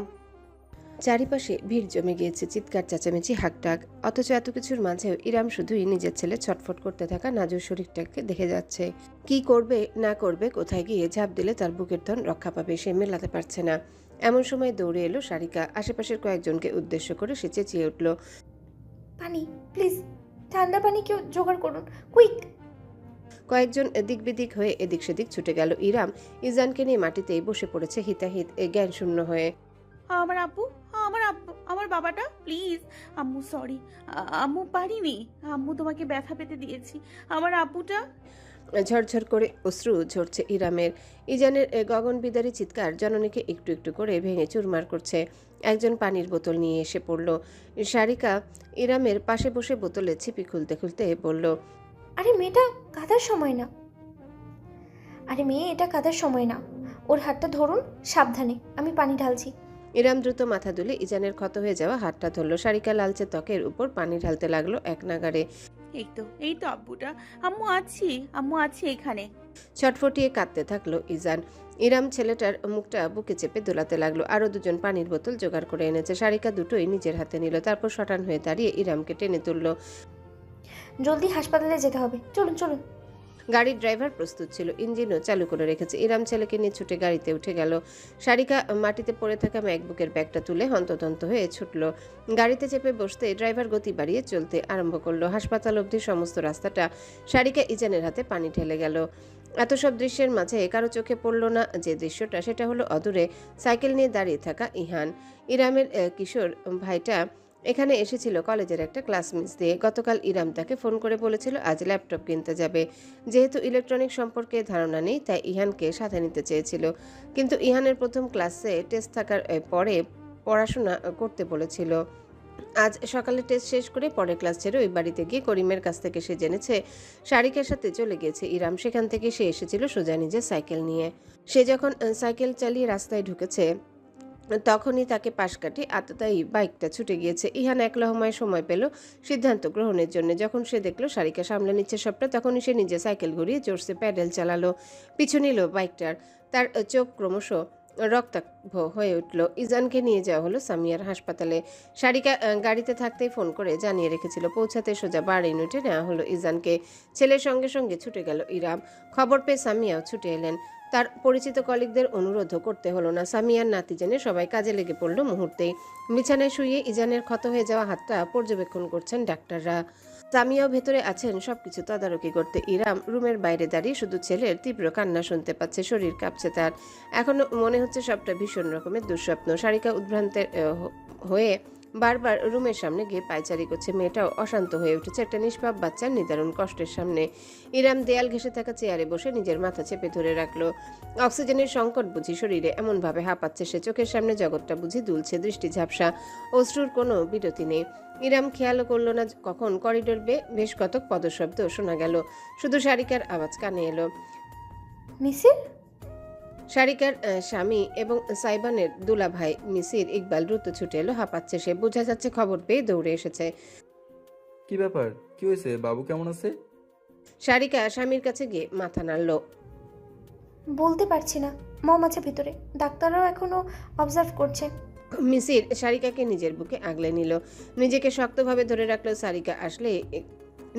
চারিপাশে ভিড় জমে গিয়েছে, চিৎকার, চেঁচামেচি, হাকডাক। অথচ এত কিছুর মাঝেও ইরাম শুধুই নিজের ছেলে ছটফট করতে থাকা নাজুর শরীরটাকে দেখে যাচ্ছে। কি করবে না করবে, কোথায় গিয়ে ঝাঁপ দিলে তার বুকের ধন রক্ষা পাবে, সে মেলাতে পারছে না। এমন সময় দৌড়ে এলো সারিকা। আশেপাশের কয়েকজনকে উদ্দেশ্য করে সে চেঁচিয়ে উঠল, পানি প্লিজ, ঠান্ডা পানি কেউ জোগাড় করুন, কুইক। কয়েকজন দিক বিদিক হয়ে এদিক সেদিক ছুটে গেল। ইরাম ইজানকে নিয়ে মাটিতেই বসে পড়েছে হিতাহিত জ্ঞান শূন্য হয়ে। আমার আব্বু, আমার আব্বু, আমার বাবাটা, প্লিজ। আম্মু সরি, আম্মু পারিনি। আম্মু তোমাকে ব্যথা পেতে দিয়েছি। আমার আব্বুটা। ঝরঝর করে অশ্রু ঝরছে ইরামের। ইজানের গগন বিদারী চিৎকার জননীকে একটু একটু করে ভেঙে চুরমার করছে। একজন পানির বোতল নিয়ে এসে পড়ল। সারিকা ইরামের পাশে বসে বোতলে ছিপি খুলতে খুলতে বলল, আরে মেয়েটা কাঁদার সময় না, আরে মেয়ে এটা কাঁদার সময় না, ওর হাতটা ধরুন সাবধানে, আমি পানি ঢালছি। ইরাম দ্রুত মাথা দুলে ইজানের ক্ষত হয়ে যাওয়া হাতটা ধরল। সারিকা লালচে ত্বকের উপর পানি ঢালতে লাগলো এক নাগাড়ে। এই তো আব্বুটা। আম্মু আছি এখানে। ছটফটিয়ে কাঁদতে থাকলো ইজান। ইরাম ছেলেটার মুখটা বুকে চেপে দোলাতে লাগলো। আরো দুজন পানির বোতল জোগাড় করে এনেছে। সারিকা দুটোই নিজের হাতে নিল। তারপর শটান হয়ে দাঁড়িয়ে ইরামকে টেনে তুলল। জলদি হাসপাতালে যেতে হবে, চলুন চলুন। গাড়ির ড্রাইভার প্রস্তুত ছিল, ইঞ্জিনও চালু করে রেখেছে। ইরাম ছেলেকে নিয়ে ছুটে গাড়িতে উঠে গেল। সারিকা মাটিতে পড়ে থাকা ম্যাকবুকের ব্যাগটা তুলে হন্তদন্ত হয়ে ছুটল। গাড়িতে চেপে বসতে ড্রাইভার গতি বাড়িয়ে চলতে আরম্ভ করলো। হাসপাতাল অবধি সমস্ত রাস্তাটা সারিকা ইজানের হাতে পানি ঢেলে গেল। এত সব দৃশ্যের মাঝে কারো চোখে পড়ল না যে দৃশ্যটা, সেটা হলো অদূরে সাইকেল নিয়ে দাঁড়িয়ে থাকা ইহান। ইরামের কিশোর ভাইটা এখানে এসেছিল কলেজের একটা ক্লাস মিস দিয়ে। গতকাল ইরাম তাকে ফোন করে বলেছিল আজ ল্যাপটপ কিনতে যাবে। যেহেতু ইলেকট্রনিক সম্পর্কে ধারণা নেই, তাই ইহানকে সাথে নিতে চেয়েছিল। কিন্তু ইহানের প্রথম ক্লাসে টেস্ট থাকার পরে পড়াশোনা করতে বলেছিল। আজ সকালে টেস্ট শেষ করে পরের ক্লাস ছেড়ে ওই বাড়িতে গিয়ে করিমের কাছ থেকে সে জেনেছে সারিকার সাথে চলে গেছে ইরাম। সেখান থেকে সে এসেছিল সোজা নিজের সাইকেল নিয়ে। সে যখন সাইকেল চালিয়ে রাস্তায় ঢুকেছে তখনই তাকে পাশ কাটি আততায়ী বাইকটা ছুটে গিয়েছে। ইহান এক লহমায় সময় পেল সিদ্ধান্ত গ্রহণের জন্য। যখন সে দেখলো সারিকা সামলে নিচ্ছে সবটা, তখনই সে নিজে সাইকেল ঘুরিয়ে জোরসে প্যাডেল চালালো, পিছু নিল বাইকটার। তার চোখ ক্রমশ রক্তাভ হয়ে উঠল। ইজানকে নিয়ে যাওয়া হলো সামিয়ার হাসপাতালে। সারিকা গাড়িতে থাকতেই ফোন করে জানিয়ে রেখেছিল। পৌঁছাতে সোজা বাড়ি উঠে নেওয়া হলো ইজানকে। ছেলের সঙ্গে সঙ্গে ছুটে গেল ইরাম। খবর পেয়ে সামিয়াও ছুটে এলেন। তার পরিচিত কলিগদের অনুরোধও করতে হলো না। সামিয়ার নাতি জেনে সবাই কাজে লেগে পড়ল মুহূর্তেই। বিছানায় শুয়ে ইজানের ক্ষত হয়ে যাওয়া হাতটা পর্যবেক্ষণ করছেন ডাক্তাররা। সামিয়াও ভেতরে আছেন সবকিছু তদারকি করতে। ইরাম রুমের বাইরে দাঁড়িয়ে শুধু ছেলের তীব্র কান্না শুনতে পাচ্ছে। শরীর কাঁপছে তার। এখনো মনে হচ্ছে সবটা ভীষণ রকমের দুঃস্বপ্ন। সারিকা উদ্ভ্রান্তের হয়ে বারবার রুমের সামনে গিয়ে পায়চারি করছে। মেয়েটাও অশান্ত হয়ে উঠেছে একটা নিষ্পাপ বাচ্চার নিদারুণ কষ্টের সামনে। ইরাম দেয়াল ঘেঁষে থাকা চেয়ারে বসে নিজের মাথা চেপে ধরে রাখলো। অক্সিজেনের সংকট বুঝি শরীরে, এমন ভাবে হাঁপাচ্ছে সে। চোখের সামনে জগৎটা বুঝি দুলছে, দৃষ্টি ঝাপসা, অশ্রুর কোনো বিরতি নেই। ইরাম খেয়ালও করলো না কখন করিডোর বেশ কতক পদশব্দ শোনা গেল। শুধু সারিকার আওয়াজ কানে এলো। মিসির? সারিকার স্বামী এবং সাইবানের দুলাভাই মিসির ইকবাল দ্রুত ছুটে এলো। হাঁপাচ্ছে সে, বোঝা যাচ্ছে খবর পেয়ে দৌড়ে এসেছে। কি ব্যাপার, কি হয়েছে, বাবু কেমন আছে? সারিকা স্বামীর কাছে গিয়ে মাথা নাড়ল। বলতে পারছি না, মম আছে ভিতরে, ডাক্তাররাও এখনো অবজার্ভ করছে। মিসির সারিকাকে নিজের বুকে আগলে নিল, নিজেকে শক্তভাবে ধরে রাখলো। সারিকা আসলে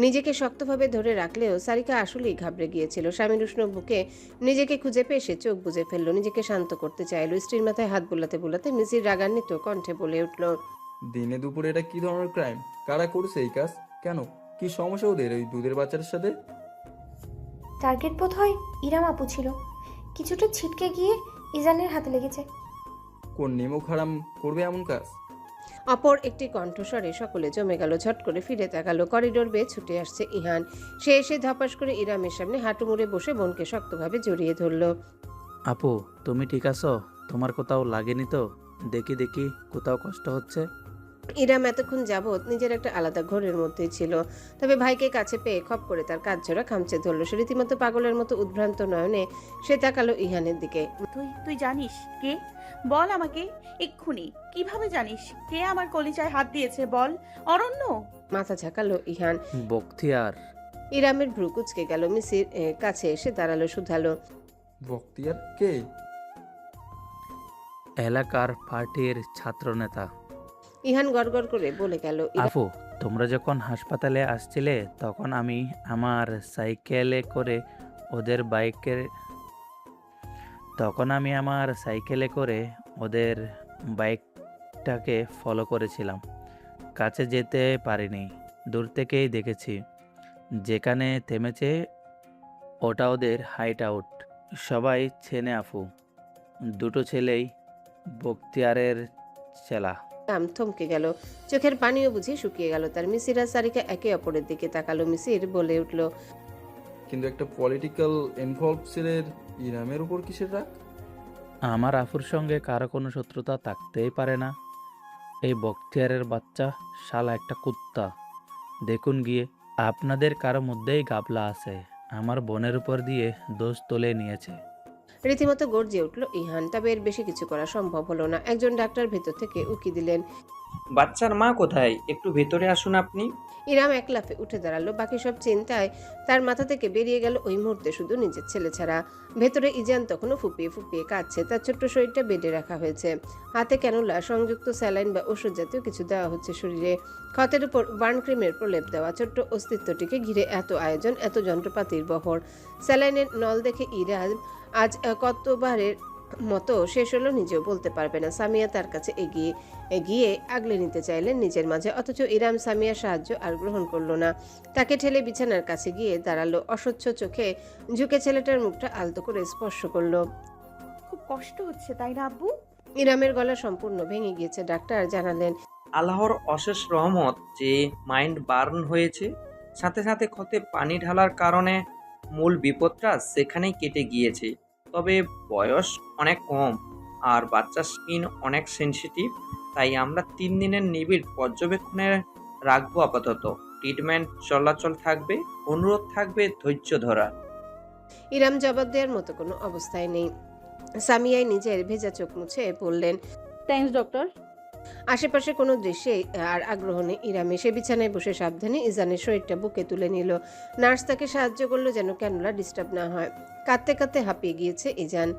নিজেকে শক্তভাবে ধরে রাখলেও সারিকা আসলেই ঘাবড়ে গিয়েছিল। স্বামীর উষ্ণ বুকে নিজেকে খুঁজে পেয়ে সে চোখ বুজে ফেললো, নিজেকে শান্ত করতে চাইলো। স্ত্রীর মাথায় হাত বোলাতে বোলাতে মিসির রাগান্বিত কণ্ঠে বলে উঠল, দিনে দুপুরে এটা কি ধরনের ক্রাইম? কারা করছে এই কাজ? কেন? কি সমস্যা ওদের ওই দুধের বাচ্চাটার সাথে? টার্গেট বোধ হয় ইরাম আপু ছিল, কিছুটা ছিটকে গিয়ে ইজানের হাতে লেগেছে। কোন নিমক হারাম করবে এমন কাজ? অপর একটি কণ্ঠস্বরে সকলে জমে গেল। ঝট করে ফিরে তাকালো। করিডোর বেয়ে ছুটে আসছে ইহান। সে এসে ধপাস করে ইরামের সামনে হাঁটু মুড়ে বসে বোনকে শক্তভাবে জড়িয়ে ধরল। আপু, তুমি ঠিক আছো? তোমার কোথাও লাগেনি তো? দেখি দেখি কোথাও কষ্ট হচ্ছে। ইরাম এতক্ষণ যাবৎ নিজের একটা আলাদা ঘোরের মধ্যেই ছিল, তবে ভাইকে কাছে পেয়ে খপ করে তার কাজ ঝোড়া খামচে ধরল। সে রীতিমতো পাগলের মতো উদ্ভ্রান্ত নয়নে সে তাকালো ইহানের দিকে। তুই জানিস কে? বল আমাকে এক্ষুনি। কিভাবে জানিস কে আমার কলিজায় হাত দিয়েছে? বল। অরণ্য? মাথা ঝাঁকালো ইহান। বখতিয়ার। ইরামের ভ্রু কুচকে গেল। মিসির কাছে এসে দাঁড়ালো, শুধালো, বখতিয়ার কে? এলাকার পার্টির ছাত্রনেতা। ইহান গড়গড় করে বলে গেল, আপু, তোমরা যখন হাসপাতালে আসছিলে তখন আমি আমার সাইকেলে করে ওদের বাইকটাকে ফলো করেছিলাম। কাছে যেতে পারিনি, দূর থেকেই দেখেছি। যেখানে থেমেছে ওটা ওদের হাইট আউট। সবাই চেনে আপু, দুটো ছেলেই বখতিয়ারের চেলা। ইরাম থমকে গেল। চোখের পানিও বুঝি শুকিয়ে গেল তার। মিসির আর সারিকা একে অপরের দিকে তাকালো। মিসির বলে উঠল, কিন্তু একটা পলিটিক্যাল ইনভলভ ছেলের ইরামের উপর কিসের রাগ? আমার আফুর সঙ্গে কারো কোনো শত্রুতা থাকতেই পারে না। এই বখতিয়ারের বাচ্চা শালা একটা কুত্তা। দেখুন গিয়ে, আপনাদের কারো মধ্যেই গাবলা আছে। আমার বোনের উপর দিয়ে দোষ তুলে নিয়েছে। রীতিমতো গর্জে উঠল ইহান। তবে এর বেশি কিছু করা সম্ভব হলো না। একজন ডাক্তার ভেতর থেকে উকি দিলেন। বাচ্চার মা কোথায়? একটু ভেতরে আসুন আপনি। ইরাম এক লাফে উঠে দাঁড়ালো। বাকি সব চিন্তায় তার মাথা থেকে বেরিয়ে গেল ওই মুহূর্তে শুধু নিজের ছেলে ছাড়া। ভেতরে ইজান তখনও ফুপিয়ে ফুপিয়ে কাঁদছে। তার ছোট্ট শরীরটা বেডে রাখা হয়েছে। হাতে ক্যানুলা সংযুক্ত স্যালাইন বা ওষুধ জাতীয় কিছু দেওয়া হচ্ছে শরীরে। ক্ষতের উপর বার্ন ক্রিমের প্রলেপ দেওয়া। ছোট্ট অস্তিত্বটিকে ঘিরে এত আয়োজন, এত যন্ত্রপাতির বহর। স্যালাইনের নল দেখে ইরাম আজ কতবারের মতো শেষ হলো নিজেও বলতে পারবে না। সামিয়া তার কাছে এগিয়ে আগলে নিতে চাইলেন নিজের মাঝে, অথচ ইরাম সামিয়ার সাহায্য আর গ্রহণ করলো না। তাকে ঠেলে বিছানার কাছে গিয়ে দাঁড়ালো। অস্বচ্ছ চোখে ঝুঁকে ছেলেটার মুখটা আলতো করে স্পর্শ করলো। খুব কষ্ট হচ্ছে তাই না আব্বু? ইরামের গলা সম্পূর্ণ ভেঙে গিয়েছে। ডাক্তার জানালেন, আল্লাহর অশেষ রহমত যে মাইন্ড বার্ন হয়েছে, সাথে সাথে ক্ষতে পানি ঢালার কারণে মূল বিপদটা সেখানেই কেটে গিয়েছে। তবে বয়স অনেক কম আর বাচ্চার স্কিন অনেক সেনসিটিভ, তাই আমরা 3 দিনের নিবিড় পর্যবেক্ষণে রাখবো আপাতত। ট্রিটমেন্ট চলাচল থাকবে, অনুরোধ থাকবে ধৈর্য ধরা। ইরাম জবাব দেওয়ার মতো কোনো অবস্থায় নেই। সামিয়াই নিজের ভেজা চোখ মুছে বললেন, থ্যাঙ্কস ডক্টর। আশেপাশে কোনো দৃশ্যে আর আগ্রহ নেই ইরামে। সে বিছানায় বসে সাবধানে ইজানের শরীরটা বুকে তুলে নিল। নার্স তাকে সাহায্য করলো যেন ক্যানুলা ডিস্টার্ব না হয়। কাঁদতে কাঁদতে হাঁপিয়ে গিয়েছে ইজান।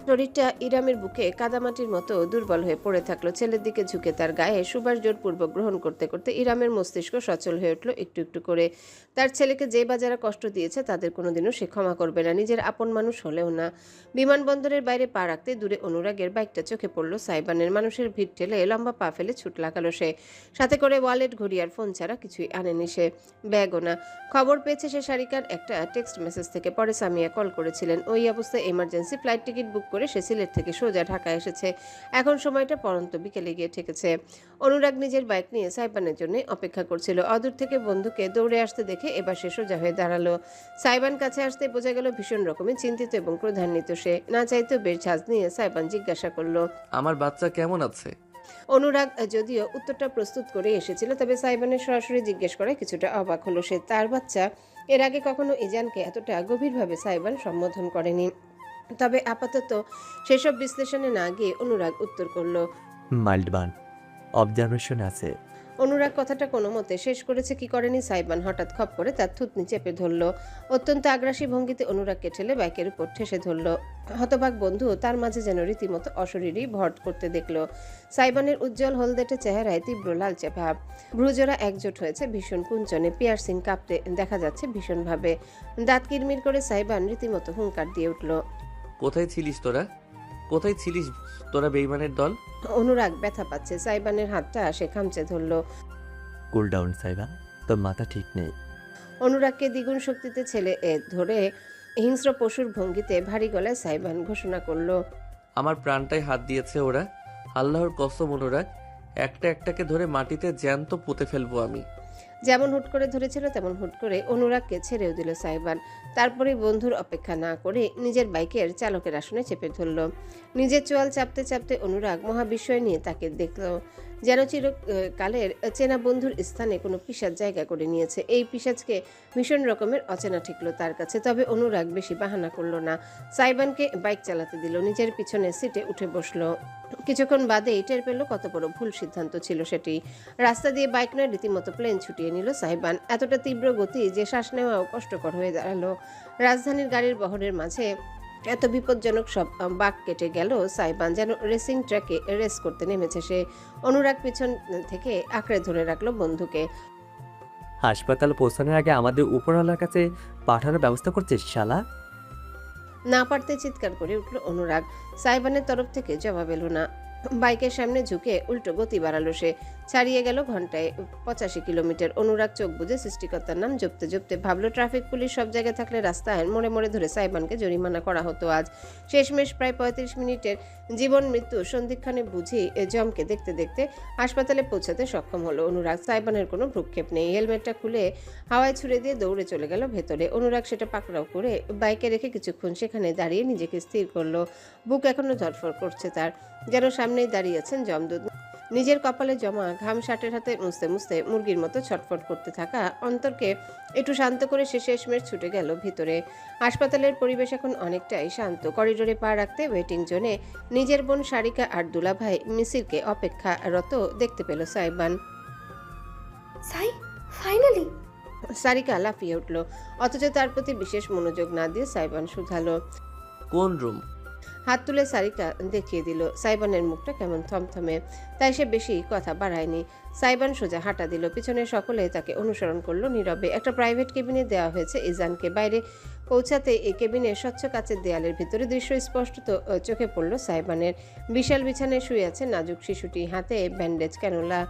শরীরটা ইরামের বুকে কাদামাটির মতো দুর্বল হয়ে পড়ে থাকলো। ছেলের দিকে ঝুঁকে তার গায়ে সুবাস জোরপূর্বক গ্রহণ করতে করতে ইরামের মস্তিষ্ক সচল হয়ে উঠল একটু একটু করে। তার ছেলেকে যে বা যারা কষ্ট দিয়েছে তাদের কোনোদিনও সে ক্ষমা করবে না, নিজের আপন মানুষ হলেও না। বিমানবন্দরের বাইরে পা রাখতে দূরে অনুরাগের বাইকটা চোখে পড়ল সাইবানের। মানুষের ভিড় ঠেলে লম্বা পা ফেলে ছুট লাগালো সে। সাথে করে ওয়ালেট, ঘড়ি আর ফোন ছাড়া কিছুই আনেনি সে, ব্যাগও না। খবর পেয়েছে সে সারিকার একটা টেক্সট মেসেজ থেকে। পরে সামিয়া কল করেছিলেন। ওই অবস্থায় এমার্জেন্সি ফ্লাইট টিকিট বুক করে সে সিলেট থেকে সোজা ঢাকা এসেছে। এখন সময়টা পরন্ত বিকেলে গিয়ে ঠেকেছে। অনুরাগ নিজের বাইক নিয়ে সাইবানের জন্য অপেক্ষা করছিল। অদূর থেকে বন্ধুকে দৌড়ে আসতে দেখে এবার সে সোজা হয়ে দাঁড়ালো। সাইবান কাছে আসতে বোঝা গেল ভীষণ রকমের চিন্তিত এবং ক্রোধান্বিত সে। না চাইতেও বেশ ঝাঁজ নিয়ে সাইবান জিজ্ঞাসা করলো, আমার বাচ্চা কেমন আছে? অনুরাগ যদিও উত্তরটা প্রস্তুত করে এসেছিল, তবে সাইবানের সরাসরি জিজ্ঞেস করায় কিছুটা অবাক হলো সে। তার বাচ্চা, এর আগে কখনো ইজানকে এতটা গভীরভাবে সাইবান সম্বোধন করেনি। তবে আপাতত সেসব বিশ্লেষণে না গিয়ে অনুরাগ উত্তর করলো, মাইল্ড বার্ন, অবজারভেশন আছে। অনুরাগ কথাটা কোনো মতে শেষ করেছে কি করেনি সাইবান হঠাৎ খপ করে তার থুতনি চেপে ধরল। অত্যন্ত আগ্রাসী ভঙ্গিতে অনুরাগকে ঠেলে বাইকের উপর ঠেসে ধরল। হতবাক বন্ধু তার মাঝে যেন রীতিমতো অশরীরই ভর করতে দেখল। সাইবানের উজ্জ্বল হলদেটে চেহারায় তীব্র লালচে ভাব, ভ্রুজোড়া একজোট হয়েছে ভীষণ কুঞ্চনে, পিয়ার্সিং কাঁপতে দেখা যাচ্ছে ভীষণভাবে। দাঁত কিরমির করে সাইবান রীতিমতো হুঙ্কার দিয়ে উঠল। কোথায় ছিলিস তোরা? কোথায় ছিলিস তোরা বেইমানের দল? অনুরাগ ব্যথা পাচ্ছে, সাইবানের হাতটা সে খামচে ধরল। কুল ডাউন সাইবান, তোর মাথা ঠিক নেই। অনুরাগকে দ্বিগুণ শক্তিতে ছেলে ধরে হিংস্র পশুর ভঙ্গিতে ভারী গলায় সাইবান ঘোষণা করল। আমার প্রাণটাই হাত দিয়েছে ওরা। আল্লাহর কসম অনুরাগ, একটা একটাকে ধরে মাটিতে জ্যান্ত পুঁতে ফেলবো আমি। যেমন হুট করে ধরেছিল তেমন হুট করে অনুরাগকে ছেড়েও দিল সাইবান। তারপরে বন্ধুর অপেক্ষা না করে নিজের বাইকের চালকের আসনে চেপে ধরল। নিজের চোয়াল চাপতে চাপতে অনুরাগ মহাবিস্ময় নিয়ে তাকে দেখল, যেন চিরকালের চেনা বন্ধুর স্থানে কোনো পিশাচ জায়গা করে নিয়েছে। এই পিশাচকে ভীষণ রকমের অচেনা ঠেকলো তার কাছে। তবে অনুরাগ বেশি বাহানা করলো না, সাইবানকে বাইক চালাতে দিল, নিজের পিছনে সিটে উঠে বসলো। কিছুক্ষণ বাদেই টের পেল কত বড় ভুল সিদ্ধান্ত ছিল সেটি। রাস্তা দিয়ে বাইক নয় রীতিমতো প্লেন ছুটিয়ে নিল সাইবান। এতটা তীব্র গতি যে শ্বাস নেওয়াও কষ্টকর হয়ে দাঁড়ালো। রাজধানীর গাড়ির বহরের মাঝে এত বিপজ্জনক সব বাঁক কেটে গেল সাইবান, যেন রেসিং ট্র্যাকে রেস করতে নেমেছে সে। অনুরাগ পিছন থেকে আঁকড়ে ধরে রাখলো বন্ধুকে। হাসপাতাল পৌঁছানোর আগে আমাদের উপরওয়ালার কাছে পাঠানোর ব্যবস্থা করছিস শালা? না পারতে চিৎকার করে উঠল অনুরাগ। সাইবানের তরফ থেকে জবাব এলো না। বাইকের সামনে ঝুঁকে উল্টো গতি বাড়ালো সে। ছাড়িয়ে গেল ঘন্টায় 85 কিলোমিটার। অনুরাগ চোখ বুজে সৃষ্টিকর্তার নাম জপতে জপতে ভাবলো, ট্রাফিক পুলিশ সব জায়গায় থাকলে রাস্তায় মোড়ে মোড়ে ধরে সাইবানকে জরিমানা করা হতো আজ। শেষমেশ প্রায় 35 মিনিটের জীবন মৃত্যু সন্ধিক্ষণে বুঝি জমকে দেখতে দেখতে হাসপাতালে পৌঁছাতে সক্ষম হলো অনুরাগ। সাইবানের কোনো ভ্রুক্ষেপ নেই। হেলমেটটা খুলে হাওয়ায় ছুড়ে দিয়ে দৌড়ে চলে গেল ভেতরে। অনুরাগ সেটা পাকড়াও করে বাইকে রেখে কিছুক্ষণ সেখানে দাঁড়িয়ে নিজেকে স্থির করলো। বুক এখনো ধরফর করছে তার, যেন সামনেই দাঁড়িয়ে আছেন যমদূত। নিজের কপালে জমা ঘাম শার্টের হাতে মুছতে মুছতে মুরগির মতো ছটফট করতে থাকা অন্তরকে একটু শান্ত করে সে শেষমেশ ছুটে গেল ভিতরে। হাসপাতালের পরিবেশ এখন অনেকটাই শান্ত। করিডোরে পা রাখতে ওয়েটিং জোনে নিজের বোন সারিকা আর দুলাভাই মিসিরকে অপেক্ষারত দেখতে পেল সাইবান। সাই, ফাইনালি! সারিকা লাফিয়ে উঠল, অথচ তার প্রতি বিশেষ মনোযোগ না দিয়ে সাইবান শুধালো। কোন রুম? হাত তুলে সারিকা দেখিয়ে দিল। সাইবানের মুখটা কেমন থমথমে, তাই সে বেশি কথা বাড়ায়নি। সাইবান সোজা হাঁটা দিল, পিছনে সকলে তাকে অনুসরণ করলো নীরবে। একটা প্রাইভেট কেবিনে দেওয়া হয়েছে ইজানকে। বাইরে পৌঁছাতে এই কেবিনের স্বচ্ছ কাচের দেয়ালের ভিতরে দৃশ্য স্পষ্টত চোখে পড়ল সাইবানের। বিশাল বিছানায় শুয়ে আছে নাজুক শিশুটি, হাতে ব্যান্ডেজ, ক্যানোলা।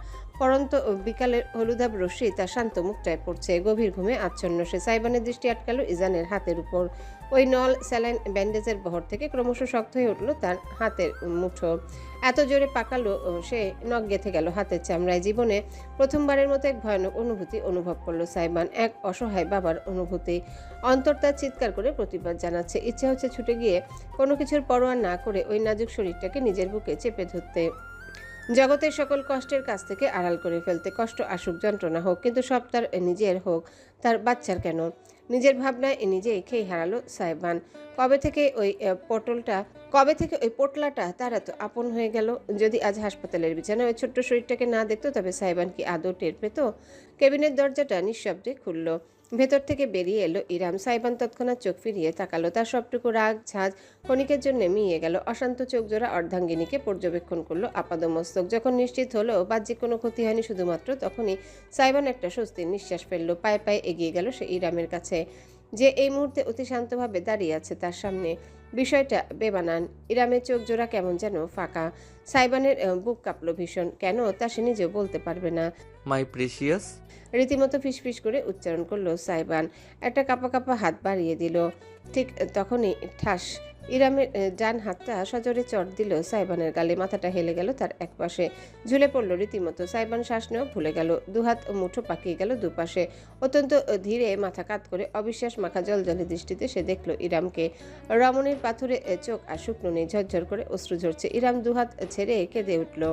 পরন্ত বিকালের হলুদাভ রশ্মি তার শান্ত মুখটায় পড়ছে। গভীর ঘুমে আচ্ছন্ন সে। সাইবানের দৃষ্টি আটকালো ইজানের হাতের উপর। ওই নল, স্যালাইন, ব্যান্ডেজের বহর থেকে ক্রমশ শক্ত হয়ে উঠল তার হাতের মুঠো। এত জোরে পাকালো সে, নখ গেঁথে গেল হাতের চামড়ায়। জীবনে প্রথমবারের মতো এক ভয়ানক অনুভূতি অনুভব করলো সাইবান, এক অসহায় বাবার অনুভূতি। অন্তর তার চিৎকার করে প্রতিবাদ জানাচ্ছে। ইচ্ছে হচ্ছে ছুটে গিয়ে কোনো কিছুর পরোয়া না করে ওই নাজুক শরীরটাকে নিজের বুকে চেপে ধরতে, জগতের সকল কষ্টের কাছ থেকে আড়াল করে ফেলতে। কষ্ট আসুক, যন্ত্রণা হোক, কিন্তু সব তার নিজের হোক, তার বাচ্চার কেন? নিজের ভাবনায় নিজেই খেই হারালো সাইবান। কবে থেকে ওই পোটলাটা তার এত আপন হয়ে গেল? যদি আজ হাসপাতালের বিছানায় ওই ছোট্ট শরীরটাকে না দেখতো, তবে সাইবান কি আদৌ টের পেত? কেবিনের দরজাটা নিঃশব্দে খুলল। ভেতর থেকে বেরিয়ে এলো ইরাম। সাইবান তৎক্ষণাৎ চোখ ফিরিয়ে তাকালো। তার সবটুকু রাগ ঝাঁজ ক্ষণিকের জন্য মিয়ে গেল। অশান্ত চোখ জোড়া অর্ধাঙ্গিনীকে পর্যবেক্ষণ করলো আপাদমস্তক। যখন নিশ্চিত হলো বাহ্যিক কোনো ক্ষতি হয়নি শুধুমাত্র, তখনই সাইবান একটা স্বস্তির নিঃশ্বাস ফেললো। পায়ে পায়ে এগিয়ে গেল সে ইরামের কাছে, যে এই মুহূর্তে অতি শান্তভাবে দাঁড়িয়ে আছে তার সামনে। বিষয়টা বেবানান। ইরামের চোখ জোড়া কেমন যেন ফাঁকা। সাইবানের বুক কাঁপলো ভীষণ। কেন তা সে নিজেও বলতে পারবে না। মাই প্রেশিয়াস, রীতিমতো ফিসফিস করে উচ্চারণ করলো সাইবান। একটা কাঁপা কাঁপা হাত বাড়িয়ে দিল। ঠিক তখনই ঠাস, ইরামের ডান হাতটা সজোরে চট দিল সাইবানের গালে। মাথাটা হেলে গেল তার একপাশে, ঝুলে পড়ল রীতিমতো। সাইবান শ্বাস নেওয়া ভুলে গেল। দুহাত মুঠো পাকিয়ে গেল দুপাশে। অত্যন্ত ধীরে মাথা কাত করে অবিশ্বাস মাখা জলজলে দৃষ্টিতে সে দেখল ইরামকে। রমণীর পাথরে চোখ আর শুকনো নেই, ঝরঝর করে অশ্রু ঝরছে। ইরাম দুহাত ছেড়ে কেঁদে উঠল।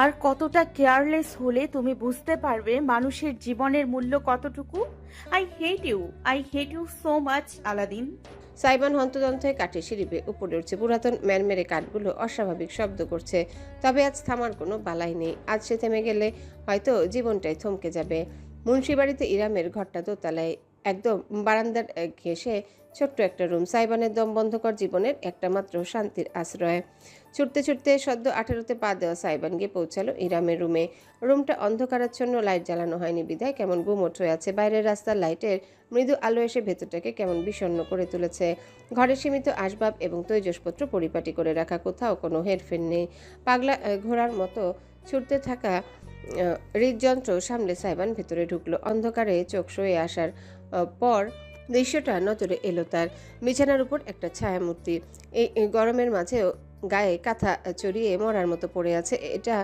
আর কতটা কেয়ারলেস হলে তুমি বুঝতে পারবে মানুষের জীবনের মূল্য কতটুকু। I hate you so much Aladdin. Saiban হন্তদন্ত হয়ে কাঠের সিঁড়ি বেয়ে উপরে উঠছে। পুরাতন ম্যারমেরে কাঠগুলো অস্বাভাবিক শব্দ করছে। তবে আজ থামার কোনো বালাই নেই। আজ সে থেমে গেলে হয়তো জীবনটাই থমকে যাবে। মুন্সিবাড়িতে ইরামের ঘরটা দোতলায়, একদম বারান্দার ঘেঁষে ছোট্ট একটা রুম। সাইবানের দম বন্ধকর জীবনের একটা মাত্র শান্তির আশ্রয়। ছুটতে ছুটতে সদ্য 18তে পা দেওয়া সাইবান গিয়ে পৌঁছালো ইরামের রুমে। রুমটা অন্ধকারাচ্ছন্ন, লাইট জ্বালানো হয়নি বিধায় কেমন গুমোট হয়ে আছে। বাইরের রাস্তার লাইটের মৃদু আলো এসে ভেতরটাকে কেমন বিষণ্ণ করে তুলেছে। ঘরের সীমিত আসবাব এবং তৈজসপত্র পরিপাটি করে রাখা, কোথাও কোনো হেরফের নেই। পাগলা ঘোড়ার মতো ছুটতে থাকা হৃদযন্ত্র সামলে সাইবান ভেতরে ঢুকলো। অন্ধকারে চোখ সয়ে আসার পর দৃশ্যটা নজরে এলো তার। বিছানার উপর একটা ছায়ামূর্তি, এই গরমের মাঝেও গায়ে কাঁথা চড়িয়ে মরার মতো পড়ে আছে। এটা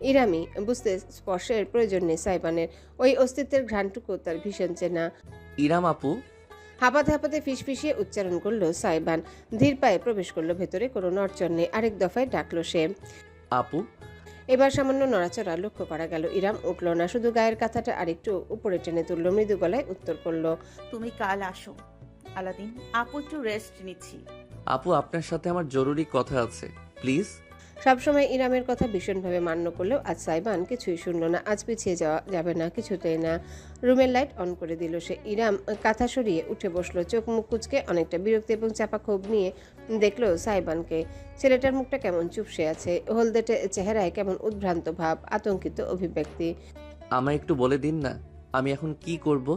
ইরামি, বুঝতে স্পর্শের প্রয়োজন নেই সাইবানের। ওই অস্তিত্বের ঘ্রাণটুকু তার ভীষণ চেনা। ইরাম আপু। হাঁপাতে হাঁপাতে ফিসফিসিয়ে উচ্চারণ করলো সাইবান। ধীর পায়ে প্রবেশ করলো ভেতরে। কোনো নড়চড় নেই। আরেক দফায় ডাকলো সে, আপু। এবার সামান্য নড়াচড়া লক্ষ্য করা গেল। ইরাম উঠল না, শুধু গায়ের কাঁথাটা আরেকটু উপরে টেনে তুলল। মৃদু গলায় উত্তর করলো, তুমি কাল আসো আলাদিন, আপু একটু রেস্ট নিচ্ছি। আপু আপনার সাথে আমার জরুরি কথা আছে, প্লিজ। সবসময় ইরামের কথা ভীষণভাবে মান্য করলেও আজ সাইবান কিছুই শুনল না। আজ পিছিয়ে যাওয়া যাবে না, কিছুতেই না। রুমের লাইট অন করে দিল সে। ইরাম কাঁথা সরিয়ে উঠে বসলো। চোখ মুখ কুচকে অনেকটা বিরক্তি এবং চাপা ক্ষোভ নিয়ে দেখলো সাইবানকে। ছেলেটার মুখটা কেমন চুপসে আছে, হলদেটে চেহারায় কেমন উদ্ভ্রান্ত ভাব, আতঙ্কিত অভিব্যক্তি। আমায় একটু বলে দিন না, আমি এখন কি করব?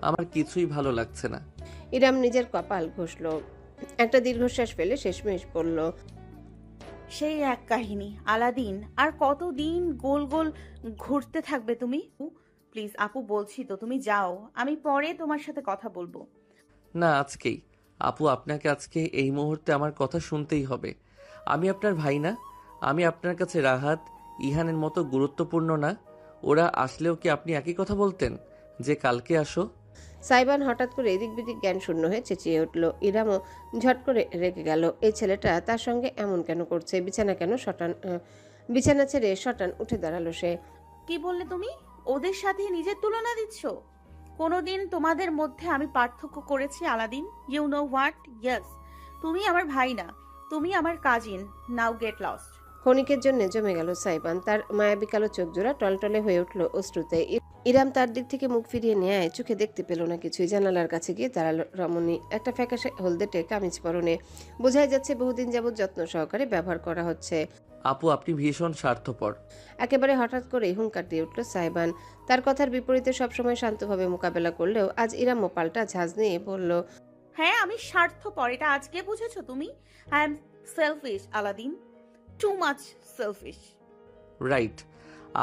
আমার কিছুই ভালো লাগছে না। ইরাম নিজের কপাল ঘষল। একটা দীর্ঘশ্বাস ফেলে শেষমেশ পড়ল, সেই এক কাহিনী আলাদিন। আর কতদিন গোল গোল ঘুরতে থাকবে তুমি? প্লিজ আপু, বলছি তো, তুমি যাও, আমি পরে তোমার সাথে কথা বলবো। না, আজকেই। আপু আপনাকে আজকে এই মুহূর্তে আমার কথা শুনতেই হবে। আমি আপনার ভাই না? আমি আপনার কাছে রাহাত, ইহানের মতো গুরুত্বপূর্ণ না? ওরা আসলেও কি আপনি একই কথা বলতেন যে কালকে আসো? সাইবান হঠাৎ করে এদিক বিদিক জ্ঞান শূন্য হয়ে চেঁচিয়ে উঠল। ইরামও ঝট করে রেগে গেল। এই ছেলেটা তার সঙ্গে এমন কেন করছে? বিছানা ছেড়ে শটান উঠে দাঁড়ালো সে। কি বললে তুমি? ওদের সাথে নিজের তুলনা দিচ্ছ? কোনোদিন তোমাদের মধ্যে আমি পার্থক্য করেছি Aladdin? You know what? Yes, তুমি আমার ভাই না, তুমি আমার কাজিন। নাও গেট লস্ট। ক্ষণিকের জন্য জমে গেল সাইবান। তার মায়াবী কালো চোখ জোড়া টলটলে হয়ে উঠল অশ্রুতে। ইরাম তার দিক থেকে মুখ ফিরিয়ে নেয়, চোখে দেখতে পেল না কিছুই। জানালার কাছে গিয়ে দাঁড়ালো রমণী। একটা ফ্যাকাশে হলদেটে কামিজ পরনে, বোঝাই যাচ্ছে বহুদিন যাবৎ যত্ন সহকারে ব্যবহার করা হচ্ছে। আপু আপনি ভীষণ স্বার্থপর। একেবারে হঠাৎ করে হুঙ্কার দিয়ে উঠল সাইবান। তার কথার বিপরীতে সবসময় শান্তভাবে মোকাবেলা করলেও আজ ইরামও পাল্টা ঝাঁজ নিয়ে বলল, হ্যাঁ, আমি স্বার্থপর, এটা আজকে বুঝেছো তুমি? I am selfish Aladdin, too much selfish. Right.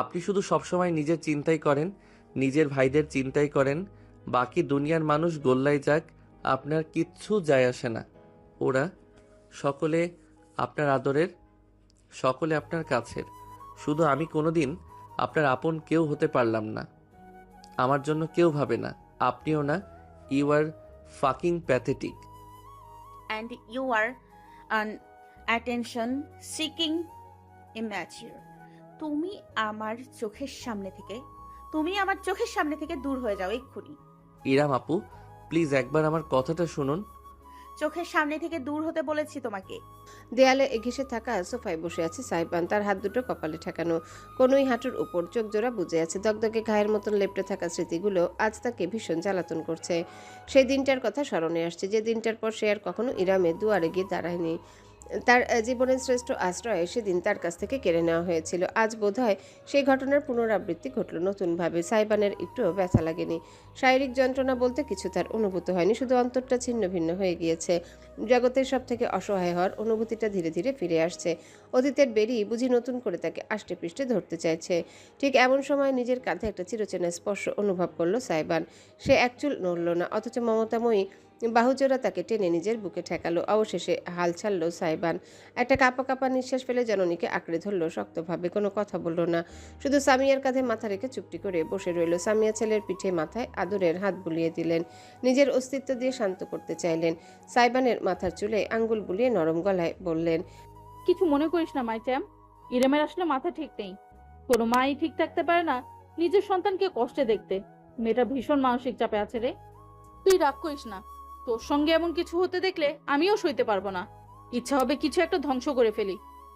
আপনি শুধু সবসময় নিজের চিন্তাই করেন, নিজের ভাইদের চিন্তাই করেন। বাকি দুনিয়ার মানুষ গোল্লায় যাক, আপনার কিচ্ছু যায় আসে না। ওরা সকলে আপনার আদরের, সকলে আপনার কাছের। শুধু আমি কোনোদিন আপনার আপন কেউ হতে পারলাম না। আমার জন্য কেউ ভাবে না, আপনিও না। You are fucking pathetic. And you are an attention seeking immature. তুমি আমার চোখের সামনে থেকে দূর হয়ে যাও এক্ষুনি। ইরাম আপু প্লিজ একবার আমার কথাটা শুনুন। চোখের সামনে থেকে দূর হতে বলেছি তোমাকে। দেয়ালে ঘেঁষে থাকা সোফায় বসে আছে সাইবান। তার হাত দুটো কপালে ঠেকানো, কোনোই হাঁটুর উপর, চোখ জোড়া বুজে আছে। দগদগে ঘায়ের মতন লেপটে থাকা স্মৃতিগুলো আজ তাকে ভীষণ জ্বালাতন করছে। সেই দিনটার কথা স্মরণে আসছে, যে দিনটার পর সে আর কখনো ইরামের দুয়ারে গিয়ে দাঁড়ায়নি। তার জীবনের শ্রেষ্ঠ আশ্রয় সেদিন তার কাছ থেকে কেড়ে নেওয়া হয়েছিল। আজ বোধহয় সেই ঘটনার পুনরাবৃত্তি ঘটল নতুনভাবে। সাইবানের একটুও ব্যথা লাগেনি, শারীরিক যন্ত্রণা বলতে কিছু তার অনুভূত হয়নি, শুধু অন্তরটা ছিন্ন ভিন্ন হয়ে গিয়েছে। জগতের সব থেকে অসহায় হওয়ার অনুভূতিটা ধীরে ধীরে ফিরে আসছে। অতীতের বেরি বুঝি নতুন করে তাকে আষ্টে পৃষ্ঠে ধরতে চাইছে। ঠিক এমন সময় নিজের কাঁধে একটা চিরচেনা স্পর্শ অনুভব করলো সাইবান। সে একচুল নড়ল না, অথচ মমতাময়ী বাহুজোড়া তাকে টেনে নিজের বুকে ঠেকালো। অবশেষে হাল ছাড়লো সাইবান। একটা কাঁপা কাঁপা নিঃশ্বাস ফেলে জননীকে আঁকড়ে ধরলো শক্তভাবে। কোনো কথা বলল না, শুধু সামিয়ার কাঁধে মাথা রেখে চুপটি করে বসে রইল। সামিয়া ছেলের পিঠে মাথায় আদরের হাত বুলিয়ে দিলেন, নিজের অস্তিত্ব দিয়ে শান্ত করতে চাইলেন। সাইবানের মাথার চুলে আঙ্গুল বুলিয়ে নরম গলায় বললেন, কিছু মনে করিস না মাইচাম, ইরামের আসলে মাথা ঠিক নেই। কোনো মাই ঠিক থাকতে পারে না নিজের সন্তানকে কষ্টে দেখতে। মেয়েটা ভীষণ মানসিক চাপে আছে রে, তুই রাগ করিস না। তোর সঙ্গে এমন কিছু হতে দেখলে আমিও সইতে পারবো না। ইচ্ছা হবে কিছু একটা ধ্বংস করে ফেলি।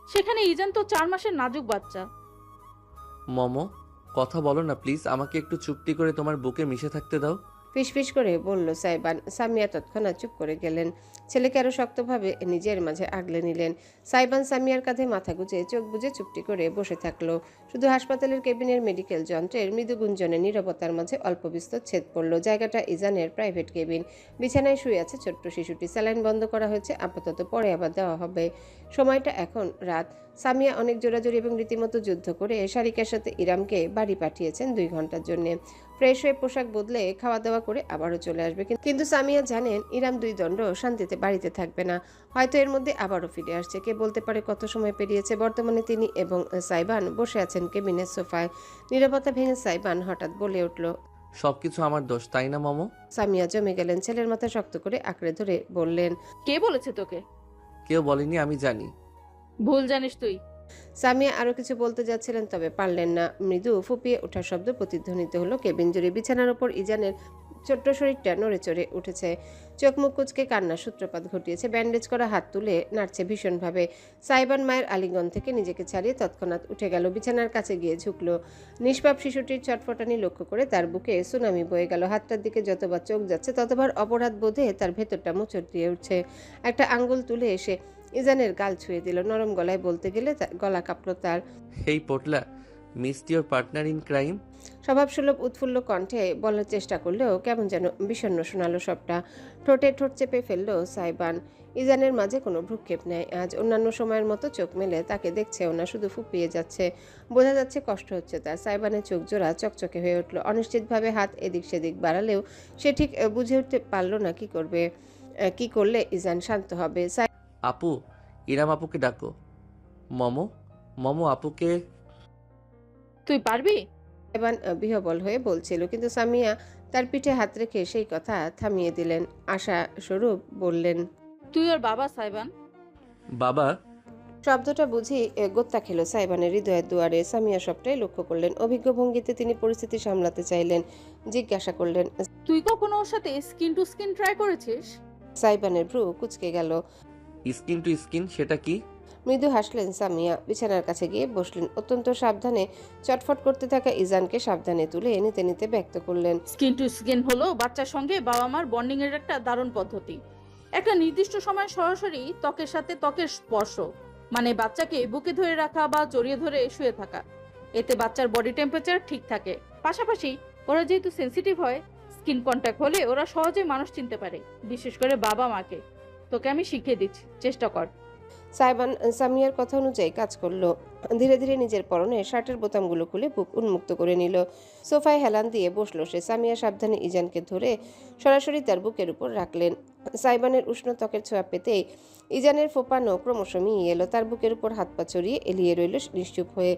সেখানে ইজান তো 4 মাসের নাজুক বাচ্চা। মমো, কথা বলো না প্লিজ, আমাকে একটু চুপটি করে তোমার বুকে মিশে থাকতে দাও। ফিসফিস করে বলল সাইবান। সামিয়া তৎক্ষণাৎ চুপ করে গেলেন। ছেলেকে আরো শক্তভাবে নিজের মাঝে আগলে নিলেন। সাইবান সামিয়ার কাঁধে মাথা গুজে চোখ বুজে চুপটি করে বসে থাকলো। শুধু হাসপাতালের কেবিনের মেডিকেল যন্ত্রের মৃদু গুঞ্জনে নীরবতার মাঝে অল্প বিস্তর ছেদ পড়ল। জায়গাটা ইজানের প্রাইভেট কেবিন। বিছানায় শুয়ে আছে ছোট্ট শিশুটি। স্যালাইন বন্ধ করা হয়েছে, আপাতত পরে আবার দেওয়া হবে। সময়টা এখন রাত। সামিয়া অনেক জোরাজোরি এবং রীতিমতো যুদ্ধ করে সারিকার সাথে ইরামকে বাড়ি পাঠিয়েছেন 2 ঘন্টার জন্য। ফ্রেশ হয়ে পোশাক বদলে খাওয়া দাওয়া করে আবারও চলে আসবে। কিন্তু সামিয়া জানেন ইরাম 2 দণ্ড শান্তিতে বাড়িতে থাকবে না। হয়তো এর মধ্যে আবারও ফিরে আসছে। কে বলতে পারে কত সময় পেরিয়েছে। বর্তমানে তিনি এবং সাইবান বসে আছেন কেবিনের সোফায়। নীরবতা ভেঙে সাইবান হঠাৎ বলে উঠল, সবকিছু আমার দোষ, তাই না মমো? সামিয়া জমে গেলেন। ছেলের মাথা শক্ত করে আঁকড়ে ধরে বললেন, কে বলেছে তোকে? কেউ বলেনি, আমি জানি। ভুল জানিস তুই। সামিয়া আরো কিছু বলতে যাচ্ছিলেন, তবে পারলেন না। মৃদু ফুপিয়ে ওঠার শব্দ প্রতিধ্বনিত হলো কেবিন জুড়ে। বিছানার ওপর ইজানের ছোট্ট শরীরটা নড়ে চড়ে উঠেছে। চোখ মুখ কুচকে কান্নার সূত্রপাত ঘটিয়েছে। ব্যান্ডেজ করা হাত তুলে নাড়ছে ভীষণভাবে। সাইবান মায়ের আলিঙ্গন থেকে নিজেকে ছাড়িয়ে তৎক্ষণাৎ উঠে গেল। বিছানার কাছে গিয়ে ঝুঁকলো। নিষ্পাপ শিশুটির চটফটানি লক্ষ্য করে তার বুকে সুনামি বয়ে গেল। হাতটার দিকে যতবার চোখ যাচ্ছে ততবার অপরাধ বোধে তার ভেতরটা মোচড় দিয়ে উঠছে। একটা আঙ্গুল তুলে এসে ইজানের গাল ছুঁয়ে দিল। নরম গলায় বলতে গেলে গলা কাঁপল তার। হেই পোটলা, missed your partner in crime. স্বভাবসুলভ উৎফুল্ল কণ্ঠে বলার চেষ্টা করলেও কেমন যেন বিষণ্ণ শোনালো সবটা। ঠোঁটে ঠোঁট চেপে ফেললো সাইবান। ইজানের মাঝে কোনো ভ্রুক্ষেপ নেই আজ। অন্যান্য সময়ের মতো চোখ মেলে তাকে দেখছেও না, শুধু ফুপিয়ে যাচ্ছে। বোঝা যাচ্ছে কষ্ট হচ্ছে তার। সাইবানের চোখ জোড়া চকচকে হয়ে উঠল। অনিশ্চিতভাবে হাত এদিক সেদিক বাড়ালেও সে ঠিক বুঝে উঠতে পারল না কি করবে। কি করলে ইজান শান্ত হবে। আপু, ইরাম আপুকে ডাকো। মমো, মমো আপুকে। তুই পারবি? সাইবান বিহ্বল হয়ে বলছিল, কিন্তু সামিয়া তার পিঠে হাত রেখে সেই কথা থামিয়ে দিলেন। আশা স্বরূপ বললেন, তুই ওর বাবা সাইবান? বাবা? শব্দটা বুঝি গোত্তা খেলো সাইবানের হৃদয়ের দুয়ারে। সামিয়া সবটাই লক্ষ্য করলেন। অভিজ্ঞ ভঙ্গিতে তিনি পরিস্থিতি সামলাতে চাইলেন। জিজ্ঞাসা করলেন, তুই কখনো ওর সাথে স্কিন টু স্কিন ট্রাই করেছিস? সাইবানের ভ্রু কুঁচকে গেল। স্কিন টু স্কিন সেটা কি? মৃদু হাসলেন সামিয়া। বিছানার কাছে গিয়ে বসলেন। অত্যন্ত সাবধানে চটফট করতে থাকা ইজানকে সাবধানে তুলে নিতে নিতে ব্যক্ত করলেন, স্কিন টু স্কিন হলো বাচ্চার সঙ্গে বাবা মার বন্ডিং এর একটা দারুণ পদ্ধতি। একটা নির্দিষ্ট সময় সরাসরি ত্বকের সাথে ত্বকের স্পর্শ, মানে বাচ্চাকে বুকে ধরে রাখা বা জড়িয়ে ধরে শুয়ে থাকা। এতে বাচ্চার বডি টেম্পারেচার ঠিক থাকে। পাশাপাশি ওরা যেহেতু সেন্সিটিভ হয়, স্কিন কন্ট্যাক্ট হলে ওরা সহজে মানুষ চিনতে পারে, বিশেষ করে বাবা মাকে। তোকে আমি শিখিয়ে দিচ্ছি, চেষ্টা কর। সাইবান সামিয়ার কথা অনুযায়ী কাজ করলো। ধীরে ধীরে নিজের পরনে শার্টের বোতামগুলো খুলে বুক উন্মুক্ত করে নিল। সোফায় হেলান দিয়ে বসলো সে। সামিয়া সাবধানে ইজানকে ধরে সরাসরি তার বুকের উপর রাখলেন। সাইবানের উষ্ণ ত্বকের ছোঁয়া পেতেই ইজানের ফোপানো ক্রমশ মিয়ে এলো। তার বুকের উপর হাত পা ছড়িয়ে এলিয়ে রইল নিশ্চুপ হয়ে।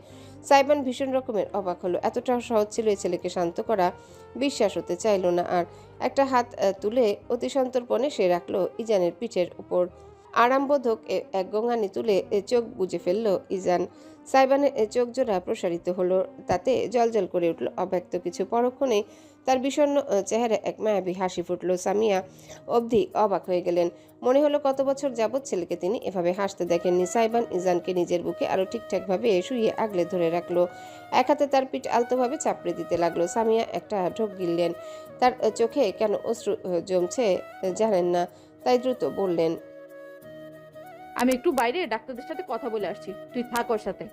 সাইবান ভীষণ রকমের অবাক হলো। এতটা সহজ ছিল এই ছেলেকে শান্ত করা। বিশ্বাস হতে চাইল না আর। একটা হাত তুলে অতি সন্তর্পণে সে রাখলো ইজানের পিঠের উপর। আরামবোধক এক গঙ্গানি তুলে চোখ বুজে ফেলল ইজান। সাইবানের চোখ জোড়া প্রসারিত হলো। তাতে জলজল করে উঠল অব্যক্ত কিছু। পরক্ষণেই তার বিষণ্ণ চেহারা এক মায়াবী হাসি ফুটল। সামিয়া অবধি অবাক হয়ে গেলেন। মনে হলো কত বছর যাবৎ ছেলেকে তিনি এভাবে হাসতে দেখেননি। সাইবান ইজানকে নিজের বুকে আরো ঠিকঠাকভাবে শুয়ে আগলে ধরে রাখলো। এক হাতে তার পিঠ আলতোভাবে চাপড়ে দিতে লাগলো। সামিয়া একটা ঢোক গিললেন। তার চোখে কেন অশ্রু জমছে জানেন না, তাই দ্রুত বললেন, আমি একটু বাইরে ডাক্তারদের সাথে কথা বলে আসছি, তুই থাক ওর সাথে।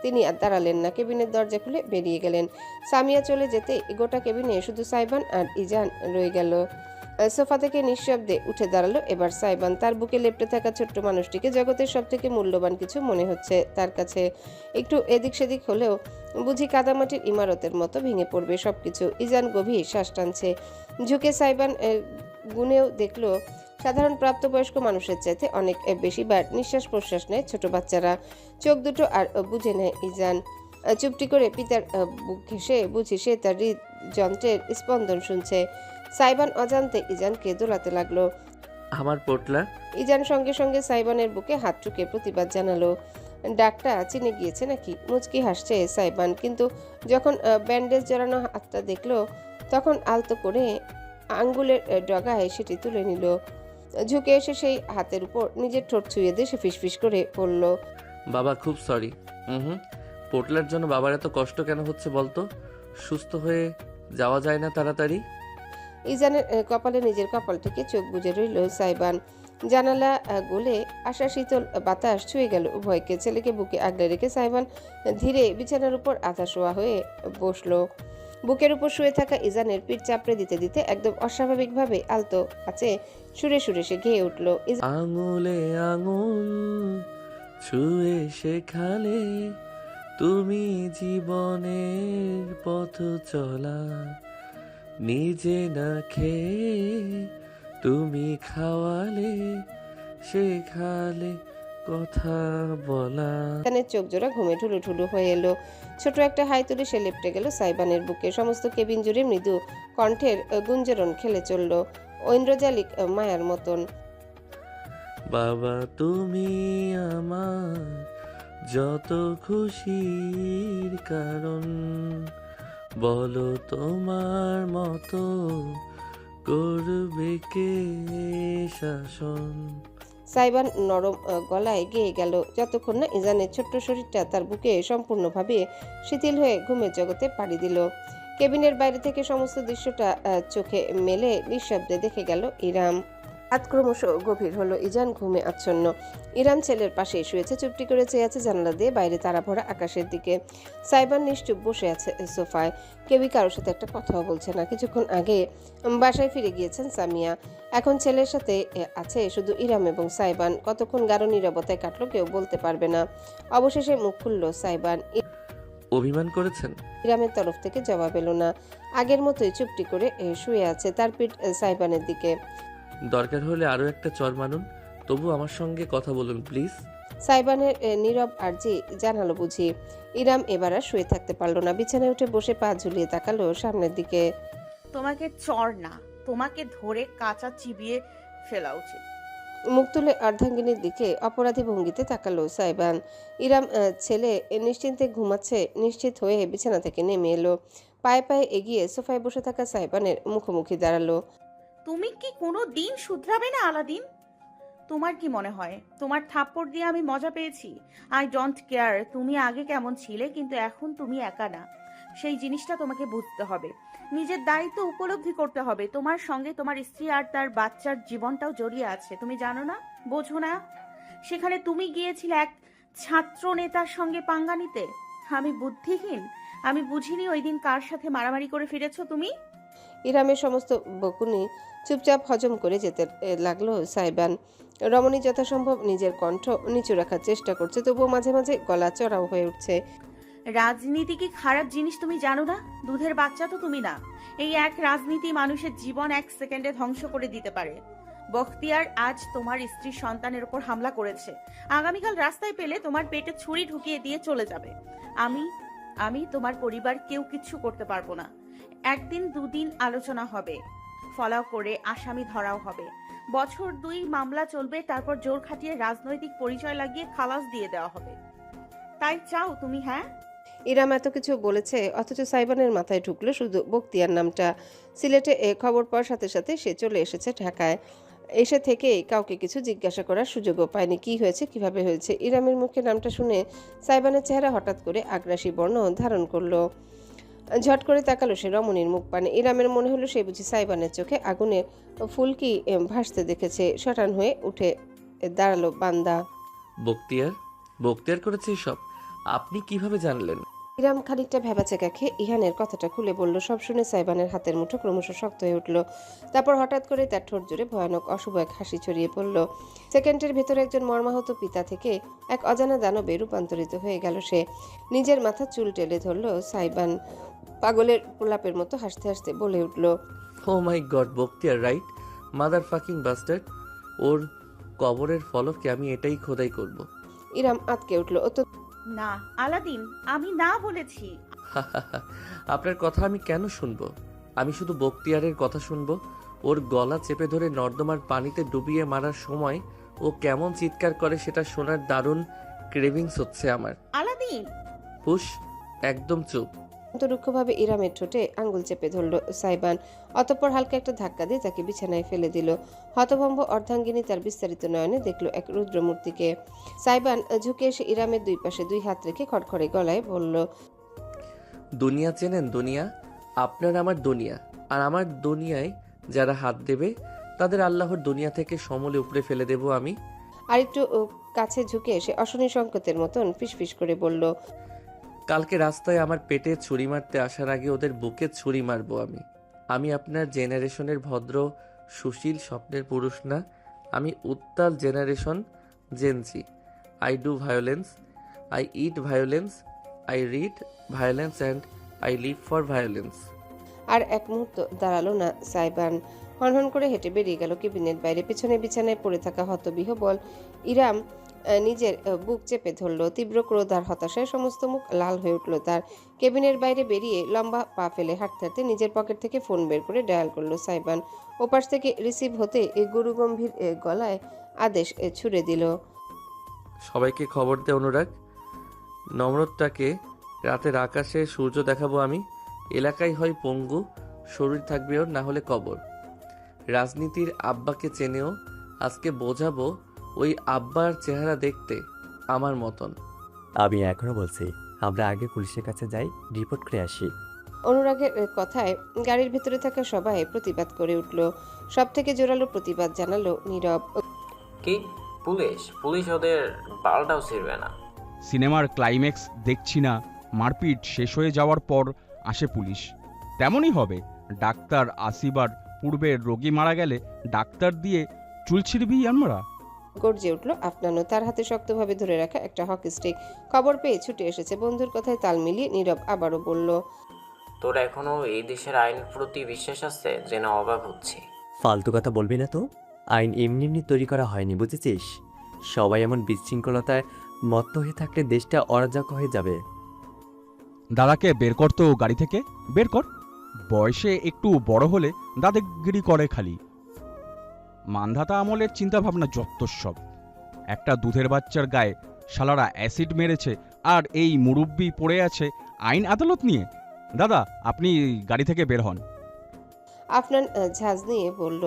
তিনি আর দাঁড়ালেন না। কেবিনের দরজা খুলে বেরিয়ে গেলেন। সামিয়া চলে যেতে গোটা কেবিনে শুধু সাইবান আর ইজান রয়ে গেল। সোফা থেকে নিঃশব্দে উঠে দাঁড়ালো এবার সাইবান। তার বুকে লেপ্টে থাকা ছোট্ট মানুষটিকে জগতের সব থেকে মূল্যবান কিছু মনে হচ্ছে তার কাছে। একটু এদিক সেদিক হলেও বুঝি কাদামাটির ইমারতের মতো ভেঙে পড়বে সবকিছু। ইজান গভীর শ্বাস টানছে। ঝুঁকে সাইবান গুনেও দেখলো সাধারণ প্রাপ্তবয়স্ক মানুষের চাইতে অনেক বেশি বার নিঃশ্বাস প্রশ্বাস নেয় ছোট বাচ্চারা। চোখ দুটো আর বুঝে নেয় ইজান। চুপটি করে পিতার বুক ঘেঁষে বুঝি সে তার হৃদযন্ত্রের স্পন্দন শুনছে। সাইবান অজান্তে ইজানকে দোলাতে লাগলো। আমার পোটলা। ইজান সঙ্গে সঙ্গে সাইবানের বুকে হাত ঠুকে প্রতিবাদ জানালো। ডাকটা চিনে গিয়েছে নাকি? মুচকি হাসছে সাইবান, কিন্তু যখন ব্যান্ডেজ জড়ানো হাতটা দেখলো তখন আলতো করে আঙ্গুলের ডগায় সেটি তুলে নিল। ঝুঁকে এসে সেই হাতের উপর নিজের ঠোঁট ছুঁয়ে দিয়ে সে ফিসফিস করে বলল, বাবা খুব সরি। পোটলার জন্য বাবার এত কষ্ট কেন হচ্ছে বলতো? সুস্থ হয়ে যাওয়া যায় না তাড়াতাড়ি? ইজানের কপালে নিজের কপালটিকে চোখ বুজে রইল সাইবান। জানালা গলে আসা শীতল বাতাস ছুঁয়ে গেল উভয়কে। ছেলেকে বুকে আগলে রেখে সাইবান ধীরে বিছানার উপর আধা শোয়া হয়ে বসলো। বুকের উপর শুয়ে থাকা ইজানের পিঠ চাপড়ে দিতে দিতে একদম অস্বাভাবিকভাবে আলতো আছে সুরে সুরে সে গেয়ে উঠল। আঙুলে আঙুল ছুঁয়ে শেখালে তুমি জীবনের পথ চলা, নিজে না খেয়ে তুমি খাওয়ালে শেখালে কথা বলা। ইজানের চোখ জোড়া ঘুমে ঠুলু ঠুলু হয়ে এলো। ছোট একটা হাই তুলে সে লেপটে গেল সাইবানের বুকে। সমস্ত কেবিন জুড়ে মৃদু কণ্ঠের গুঞ্জরণ খেলে চলল ঐন্দ্রজালিক মায়ার মতন। বাবা তুমি আমার যত খুশির কারণ, বলো তোমার মতো করবে কে শাসন। সাইবান নরম গলায় গেয়ে গেল যতক্ষণ না ইজানের ছোট্ট শরীরটা তার বুকে সম্পূর্ণভাবে শিথিল হয়ে ঘুমের জগতে পাড়ি দিল। কেবিনের বাইরে থেকে সমস্ত দৃশ্যটা চোখে মেলে নিঃশব্দে দেখে গেল ইরাম। রাত ক্রমশ গভীর হলো। ইজান ঘুমে আচ্ছন্ন। ইরাম ছেলের পাশে শুয়েছে, চুপটি করে চেয়ে আছে জানালা দিয়ে বাইরে তারা ভরা আকাশের দিকে। সাইবান নিশ্চুপ বসে আছে সোফায়। কেউই কারোর সাথে একটা কথাও বলছে না। কিছুক্ষণ আগে বাসায় ফিরে গিয়েছেন সামিয়া। এখন ছেলের সাথে আছে শুধু ইরাম এবং সাইবান। কতক্ষণ গাঢ় নীরবতায় কাটলো কেউ বলতে পারবে না। অবশেষে মুখ খুলল সাইবান। অভিমান করেছেন? ইরামের তরফ থেকে জবাব এলো না। আগের মতোই চুপটি করে শুয়ে আছে, তার পিঠ সাইবানের দিকে। দরকার হলে আরো একটা চর মানুন, তবু আমার সঙ্গে কথা বলুন প্লিজ। সাইবানের নীরব আর্জি জানালো বুঝি। ইরাম এবার আর শুয়ে থাকতে পারলো না। বিছানায় উঠে বসে পা ঝুলিয়ে তাকালো সামনের দিকে। তোমাকে চর না, তোমাকে ধরে কাঁচা চিবিয়ে ফেলা উচিত। মুখ তুলে অর্ধাঙ্গিনীর দিকে অপরাধী ভঙ্গিতে তাকালো সাইবান। ইরাম ছেলে নিশ্চিন্তে ঘুমাচ্ছে নিশ্চিত হয়ে বিছানা থেকে নেমে এলো। পায়ে পায়ে এগিয়ে সোফায় বসে থাকা সাইবানের মুখোমুখি দাঁড়ালো। তুমি কি কোনো দিন শুধরাবে না আলাদিন? তোমার কি মনে হয় তোমার থাপ্পড় দিয়ে আমি মজা পেয়েছি? আই ডোন্ট কেয়ার তুমি আগে কেমন ছিলে, কিন্তু এখন তুমি একা না। সেই জিনিসটা তোমাকে বুঝতে হবে, নিজের দায়িত্ব উপলব্ধি করতে হবে। তোমার সঙ্গে তোমার স্ত্রী আর তার বাচ্চার জীবনটাও জড়িয়ে আছে, তুমি জানো না? বোঝো না? সেখানে তুমি গিয়েছিলে এক ছাত্র নেতার সঙ্গে পাঙ্গা নিতে। আমি বুদ্ধিহীন? আমি বুঝিনি ওই দিন কার সাথে মারামারি করে ফিরেছো তুমি। ইরামের সমস্ত বকুনি চুপচাপ হজম করে যেতে লাগলো সাইবান। রমণী যথাসম্ভব নিজের কণ্ঠ নিচু রাখার চেষ্টা করছে, তবুও মাঝে মাঝে গলা চড়াও হয়ে উঠছে। রাজনীতি কি খারাপ জিনিস তুমি জানো না? দুধের বাচ্চা তো তুমি না। এই এক রাজনীতি মানুষের জীবন এক সেকেন্ডে ধ্বংস করে দিতে পারে। বখতিয়ার আজ তোমার স্ত্রীর সন্তানের উপর হামলা করেছে, আগামীকাল রাস্তায় পেলে তোমার পেটে ছুরি ঢুকিয়ে দিয়ে চলে যাবে। আমি তোমার পরিবার কেউ কিচ্ছু করতে পারবো না। একদিন দুদিন আলোচনা হবে, ফলাও করে আসামি ধরাও হবে, বছর 2 মামলা চলবে, তারপর জোর খাটিয়ে রাজনৈতিক পরিচয় লাগিয়ে খালাস দিয়ে দেওয়া হবে। তাই চাও তুমি? হ্যাঁ। ইরাম এত কিছু বলেছে অথচ সাইবানের মাথায় ঢুকলো শুধু বখতিয়ার নামটা। সিলেটে খবর পাওয়ার সাথে সাথে সে চলে এসেছে ঢাকায়। এসে থেকেই কাউকে কিছু জিজ্ঞাসা করার সুযোগও পায়নি। কি হয়েছে, কিভাবে হয়েছে। ইরামের মুখে নামটা শুনে সাইবানের চেহারা হঠাৎ করে আগ্রাসী বর্ণ ধারণ করলো। ঝট করে তাকালো সে রমণীর মুখ পানে। ইরামের মনে হলো সে বুঝি সাইবানের চোখে আগুনে ফুলকি ভাসতে দেখেছে। শটান হয়ে উঠে দাঁড়ালো বান্দা। বখতিয়ার করেছে সব? আপনি কিভাবে জানলেন? ইরাম খানিকটা ভেবাচেকা খেয়ে ইহানের কথাটা খুলে বলল। সব শুনে সাইবানের হাতের মুঠো ক্রমশ শক্ত হয়ে উঠল। তারপর হঠাৎ করে তার ঠোঁট জুড়ে ভয়ানক অশুভ এক হাসি ছড়িয়ে পড়ল। সেকেন্ডের ভেতরে একজন মর্মাহত পিতা থেকে এক অজানা দানবে রূপান্তরিত হয়ে গেল সে। নিজের মাথা চুল টেলে ধরল সাইবান। পাগলের প্রলাপের মতো হাসতে হাসতে বলে উঠল, oh my god, Bakhtiyar right? Mother fucking bastard. ওর কবরের ফলকে আমি এটাই খোদাই করব। ইরাম আতকে উঠল। ও তো না আলাদিন, আমি না বলেছি। আপনার কথা আমি কেন শুনবো? আমি শুধু বখতিয়ারের কথা শুনবো। ওর গলা চেপে ধরে নর্দমার পানিতে ডুবিয়ে মারার সময় ও কেমন চিৎকার করে সেটা শোনার দারুণ ক্রেভিংস হচ্ছে আমার। আলাদিন! হুশ, একদম চুপ। রুক্ষভাবে ইরামের ঠোঁটে আঙ্গুল চেপে ধরল সাইবান। অতঃপর হালকা একটা ধাক্কা দিয়ে তাকে বিছানায় ফেলে দিল। হতভম্ব অর্ধাঙ্গিনী তার বিস্তারিত নয়নে দেখল এক রুদ্রমূর্তিকে। সাইবান ঝুঁকে এসে ইরামের দুই পাশে দুই হাত রেখে খড়খড়ে গলায় বলল, দুনিয়া চেনেন? দুনিয়া আপনার আমার দুনিয়া, আর আমার দুনিয়ায় যারা হাত দেবে তাদের আল্লাহর দুনিয়া থেকে সমূলে উপড়ে ফেলে দেব আমি। আর একটু কাছে ঝুঁকে এসে অশনি সংকেতের মতন ফিসফিস করে বলল, কালকে রাস্তায় আমার পেটে ছুরি মারতে আসার আগে ওদের বুকে ছুরি মারবো আমি। আমি আপনার জেনারেশনের ভদ্র সুশীল স্বপ্নের পুরুষ না, আমি উত্তাল generation gen Z. I do violence, I eat violence, I read violence and I live for violence. আর এক মুহূর্ত দাঁড়ালো না সাইবান। হনহন করে হেঁটে বেরিয়ে গেল কেবিনের বাইরে। পিছনে বিছানায় পড়ে থাকা হতবিহ্বল ইরাম নিজের বুক চেপে ধরল। তীব্র ক্রোধ আর হতাশায় সমস্ত মুখ লাল হয়ে উঠল তার। কেবিনের বাইরে বেরিয়ে লম্বা পা ফেলে হাঁটতে হাঁটতে নিজের পকেট থেকে ফোন বের করে ডায়াল করলো সাইবান। ওপাশ থেকে রিসিভ হতে গুরুগম্ভীর গলায় আদেশ ছুড়ে দিল, সবাইকে খবর দে অনুরাগ, নম্রতাকে রাতের আকাশে সূর্য দেখাবো আমি। এলাকায় হয় পঙ্গু, শরীর থাকবে ওর, না হলে কবর। রাজনীতির আব্বাকে চেনেও, আজকে বোঝাবো ওই আব্বার চেহারা দেখতে আমার মতন। আমি এখনো বলছি, আমরা আগে পুলিশের কাছে যাই, রিপোর্ট করে আসি। অনুরাগের কথায় গাড়ির ভেতরে থাকা সবাই প্রতিবাদ করে উঠল। সব থেকে জোরালো প্রতিবাদ জানালো নীরব। কি পুলিশ? পুলিশ ওদের বালটাও ছিড়বে না। সিনেমার ক্লাইম্যাক্স দেখছি না, মারপিট শেষ হয়ে যাওয়ার পর আসে পুলিশ, তেমনই হবে। ডাক্তার আসিবার পূর্বে রোগী মারা গেলে ডাক্তার দিয়ে চুল ছিঁড়বি আমরা? গর্জে উঠল আফনানও। তার হাতে শক্তভাবে ধরে রাখা একটা হকি স্টিক। খবর পেয়ে ছুটে এসেছে। বন্ধুর কথায় তাল মিলিয়ে নীরব আবারও বলল, তোর এখনো এই দেশের আইনের প্রতি বিশ্বাস আছে? যেন অবাক হচ্ছে। ফালতু কথা বলবি না তো। আইন এমনি এমনি তৈরি করা হয়নি, বুঝেছিস? সবাই এমন বিশৃঙ্খলতায় মত্ত হয়ে থাকলে দেশটা অরাজক হয়ে যাবে। দাদাকে বের কর তো গাড়ি থেকে, বের কর। বয়সে একটু বড় হলে দাদাগিরি করে খালি। মান্ধাতা আমলের চিন্তাভাবনা যত্তসব। একটা দুধের বাচ্চার গায়ে শালারা অ্যাসিড মেরেছে, আর এই মুরব্বি পড়ে আছে আইন আদালত নিয়ে। দাদা, আপনি গাড়ি থেকে বের হন। আফনান ঝাঁজ নিয়ে বলল।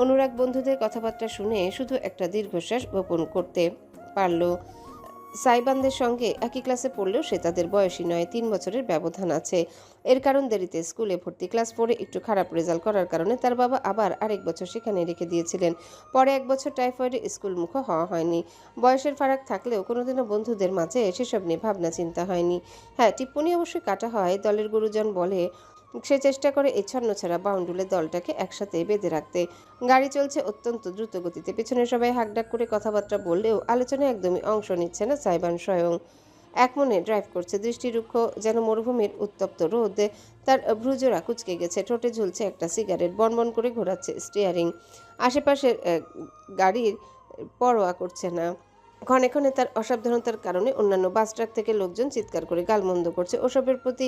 অনুরাগ বন্ধুদের কথাবার্তা শুনে শুধু একটা দীর্ঘশ্বাস গোপন করতে পারল। সাইবানদের সঙ্গে একই ক্লাসে পড়লেও সে তাদের বয়সী নয়। 3 বছরের ব্যবধান আছে। এর কারণ দেরিতে স্কুলে ভর্তি। ক্লাস 4-এ একটু খারাপ রেজাল্ট করার কারণে তার বাবা আবার আরেক বছর সেখানে রেখে দিয়েছিলেন। পরে 1 বছর টাইফয়েডে স্কুলমুখো হওয়া হয়নি। বয়সের ফারাক থাকলেও কোনোদিনও বন্ধুদের মাঝে সেসব নিয়ে ভাবনা চিন্তা হয়নি। হ্যাঁ, টিপ্পনি অবশ্যই কাটা হয়। দলের গুরুজন বলে সে চেষ্টা করে এই ছন্নছাড়া বাউন্ডুলে দলটাকে একসাথে বেঁধে রাখতে। গাড়ি চলছে অত্যন্ত দ্রুত গতিতে। পেছনে সবাই হাঁকডাক করে কথাবার্তা বললেও আলোচনায় একদমই অংশ নিচ্ছে না সাইবান স্বয়ং। একমনে ড্রাইভ করছে। দৃষ্টিরুক্ষ যেন মরুভূমির উত্তপ্ত রোদে। তার ভ্রুজোড়া কুঁচকে গেছে। ঠোঁটে ঝুলছে একটা সিগারেট। বনবন করে ঘোরাচ্ছে স্টিয়ারিং। আশেপাশের গাড়ির পরোয়া করছে না। ক্ষণে ক্ষণে তার অসাবধানতার কারণে অন্যান্য বাস ট্রাক থেকে লোকজন চিৎকার করে গালমন্দ করছে। ওসবের প্রতি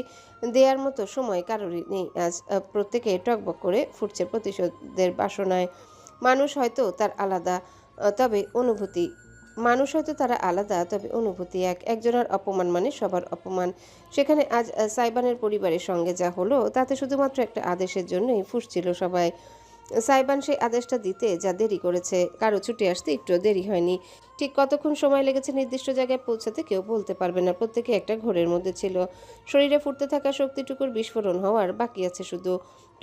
দেয়ার মতো সময় কারোরই নেই আজ। প্রত্যেকে টকবক করে ফুটছে প্রতিশোধের বাসনায়। মানুষ হয়তো তারা আলাদা, তবে অনুভূতি এক। একজনের অপমান মানে সবার অপমান। সেখানে আজ সাইবানের পরিবারের সঙ্গে যা হলো তাতে শুধুমাত্র একটা আদেশের জন্যই ফুঁসছিল সবাই। সাইবান সেই আদেশটা দিতে যা দেরি করেছে, কারো ছুটে আসতে একটু দেরি হয়নি। ঠিক কতক্ষণ সময় লেগেছে নির্দিষ্ট জায়গায় পৌঁছাতে কেউ বলতে পারবে না। প্রত্যেকে একটা ঘোরের মধ্যে ছিল। শরীরে ফুটতে থাকা শক্তিটুকুর বিস্ফোরণ হওয়ার বাকি আছে শুধু।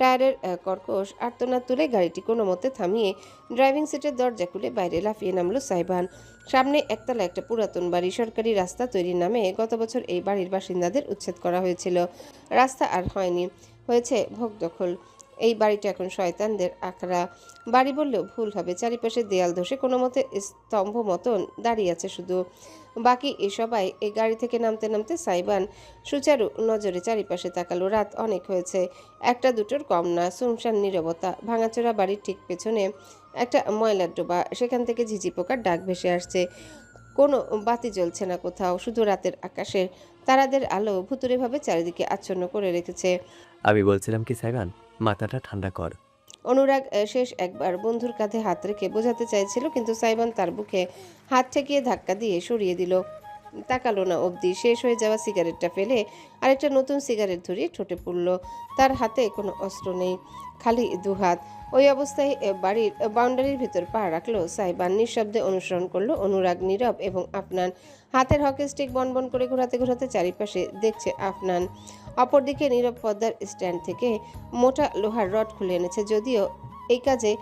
টায়ারের কর্কশ আর্তনাদ তুলে গাড়িটি কোনো মতে থামিয়ে ড্রাইভিং সিটের দরজা খুলে বাইরে লাফিয়ে নামলো সাইবান। সামনে একতলা একটা পুরাতন বাড়ি। সরকারি রাস্তা তৈরির নামে গত বছর এই বাড়ির বাসিন্দাদের উচ্ছেদ করা হয়েছিল। রাস্তা আর হয়নি, হয়েছে ভোগ দখল। এই বাড়িটা এখন শয়তানদের আখড়া। বাড়ি বললেও ভুল হবে। চারিপাশে দেয়াল ধসে কোনো মতে স্তম্ভ মতন দাঁড়িয়ে আছে শুধু। বাকি সবাই এই গাড়ি থেকে নামতে নামতে সাইবান সুচারু নজরে চারিপাশে তাকালো। রাত অনেক হয়েছে, একটা দুটোর কম না। সুনসান নীরবতা। ভাঙাচোরা বাড়ির ঠিক পেছনে একটা ময়লার ডোবা। সেখান থেকে ঝিঝি পোকার ডাক ভেসে আসছে। কোনো বাতি জ্বলছে না কোথাও। শুধু রাতের আকাশের তারাদের আলো ভুতুড়েভাবে চারিদিকে আচ্ছন্ন করে রেখেছে। আমি বলছিলাম কি সাইবান, মাথাটা ঠান্ডা কর। অনুরাগ শেষ একবার বন্ধুর কাঁধে হাত রেখে বোঝাতে চাইছিল, কিন্তু সাইবান তার বুকে হাত ঠেকিয়ে ধাক্কা দিয়ে সরিয়ে দিল। তাকালো না অবধি শেষ হয়ে যাওয়া সিগারেটটা ফেলে আরেকটা নতুন সিগারেট ধরিয়ে ঠোঁটে পুরল। তার হাতে কোনো অস্ত্র নেই, খালি দুহাত। ওই অবস্থায় বাড়ির বাউন্ডারির ভেতর পা রাখলো সাইবান। নিঃশব্দে অনুসরণ করলো অনুরাগ, নীরব এবং আফনান। হাতের হকি স্টিক বনবন করে ঘোরাতে ঘোরাতে চারিপাশে দেখছে আফনান। অপরদিকে নীরব পদ্মার স্ট্যান্ড থেকে মোটা লোহার রড খুলে এনেছে। যদিও এই কাজে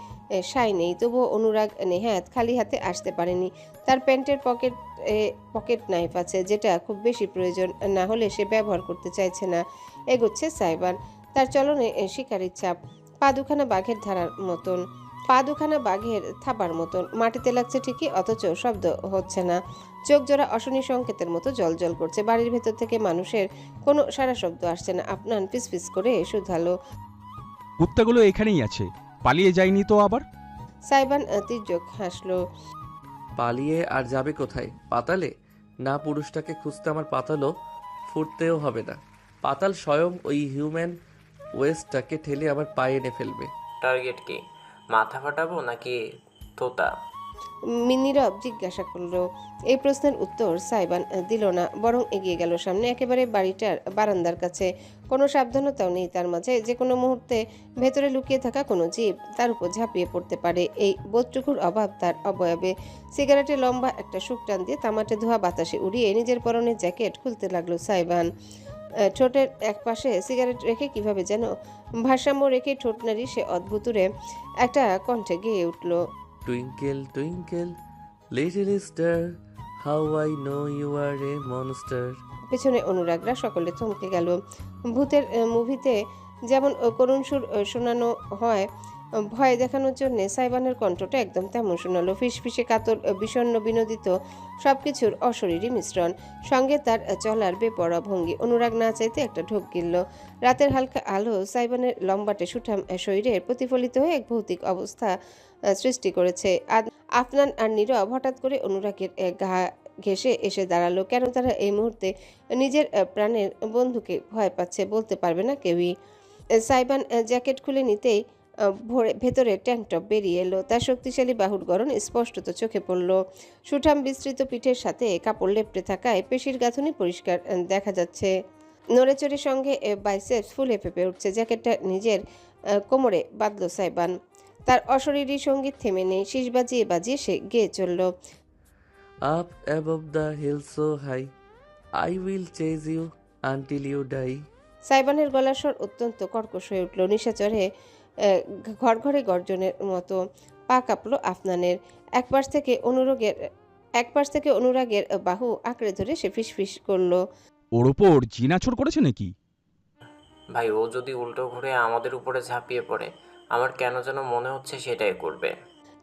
সাই নেই, তবুও অনুরাগ নেহাত খালি হাতে আসতে পারেনি। তার প্যান্টের পকেট নাইফ আছে, যেটা খুব বেশি প্রয়োজন না হলে সে ব্যবহার করতে চাইছে না। এগোচ্ছে সাইবান, তার চলনে শিকারির ছাপ। পা দুখানা বাঘের থাবার মতন। মাটিতে লাগছে ঠিকই, অথচ শব্দ হচ্ছে না। চোখ জোড়া অশনি সংকেতের মতো জলজল করছে। বাড়ির ভেতর থেকে মানুষের কোনো সারা শব্দ আসছে না। আফনান ফিসফিস করে শুধালো, কুত্তাগুলো এখানেই আছে, পালিয়ে যায়নি তো আবার? সাইবান তির্যক হাসলো। পালিয়ে আর যাবে কোথায়? পাতালে? না, পুরুষটাকে খুঁজতে আমার পাতালও ফুটতেও হবে না। পাতাল স্বয়ং ওই হিউম্যান ওয়েস্টটাকে ঠেলে আবার পায়ে এনে ফেলবে। টার্গেট কি? মাথা ফাটাবো নাকি তোতা? নীরব জিজ্ঞাসা করলো। এই প্রশ্নের উত্তর সাইবান দিল না, বরং এগিয়ে গেল সামনে, একেবারে বাড়িটার বারান্দার কাছে। কোনো সাবধানতাও নেই তার মাঝে। যে কোনো মুহূর্তে ভেতরে লুকিয়ে থাকা কোনো জীব তার উপর ঝাঁপিয়ে পড়তে পারে, এই বোধটুকুর অভাব তার অবয়বে। সিগারেটে লম্বা একটা শুক টান দিয়ে তামাটে ধোয়া বাতাসে উড়িয়ে নিজের পরনের জ্যাকেট খুলতে লাগলো সাইবান। ঠোঁটের এক পাশে সিগারেট রেখে কিভাবে যেন ভারসাম্য রেখে ঠোঁট নাড়ি সে অদ্ভুতুরে একটা কণ্ঠে গেয়ে উঠল, twinkle twinkle little star, how I know you are a monster. পেছনে অনুরাগরা সকলে থমকে গেল। ভূতের মুভিতে যেমন করুণ সুর শোনানো হয় ভয় দেখানোর জন্য, সাইবানের কণ্ঠটা একদম তেমন শোনালো। ফিসফিসে কাতর, বিষণ্ণ, বিনোদিত, সবকিছুর অশরীরী মিশ্রণ। সঙ্গে তার চলার বেপরোয়া ভঙ্গি। অনুরাগ না চাইতে একটা ঢোক গিলল। রাতের হালকা আলো সাইবানের লম্বাটে সুঠাম শরীরের প্রতিফলিত হয়ে এক ভৌতিক অবস্থা সৃষ্টি করেছে। আফনান আর নীরব হঠাৎ করে অনুরাগের গা ঘেঁষে এসে দাঁড়ালো। কেন তারা এই মুহূর্তে নিজের প্রাণের বন্ধুকে ভয় পাচ্ছে বলতে পারবে না কেউই। সাইবান জ্যাকেট খুলে নিতেই ভেতরে ট্যাঙ্কটপ বেরিয়ে এলো। তার শক্তিশালী বাহুর গড়ন স্পষ্টত চোখে পড়ল। সুঠাম বিস্তৃত পিঠের সাথে কাপড় লেপটে থাকায় পেশির গাঁথুনি পরিষ্কার দেখা যাচ্ছে। নড়েচড়ের সঙ্গে বাইসেপস ফুলে ফেপে উঠছে। জ্যাকেটটা নিজের কোমরে বাঁধল সাইবান। তার অশরীরী সঙ্গীত থেমে নেই। শীষ বাজিয়ে বাজিয়ে সে গেয়ে চলল, up above the hill so high, I will chase you until you die. সাইবানের গলার স্বর অত্যন্ত কর্কশ হয়ে উঠল, নিশাচরে ঘরঘরে গর্জনের মতো। পা কাঁপল আফনানের। এক পাশ থেকে অনুরাগের বাহু আঁকড়ে ধরে সে ফিসফিস করল, ওর ওপর জিনাছোড় করেছে নাকি? ভাই, ও যদি উল্টো ঘুরে আমাদের উপরে ঝাঁপিয়ে পড়ে, আমার কেন যেন মনে হচ্ছে সেটাই করবে।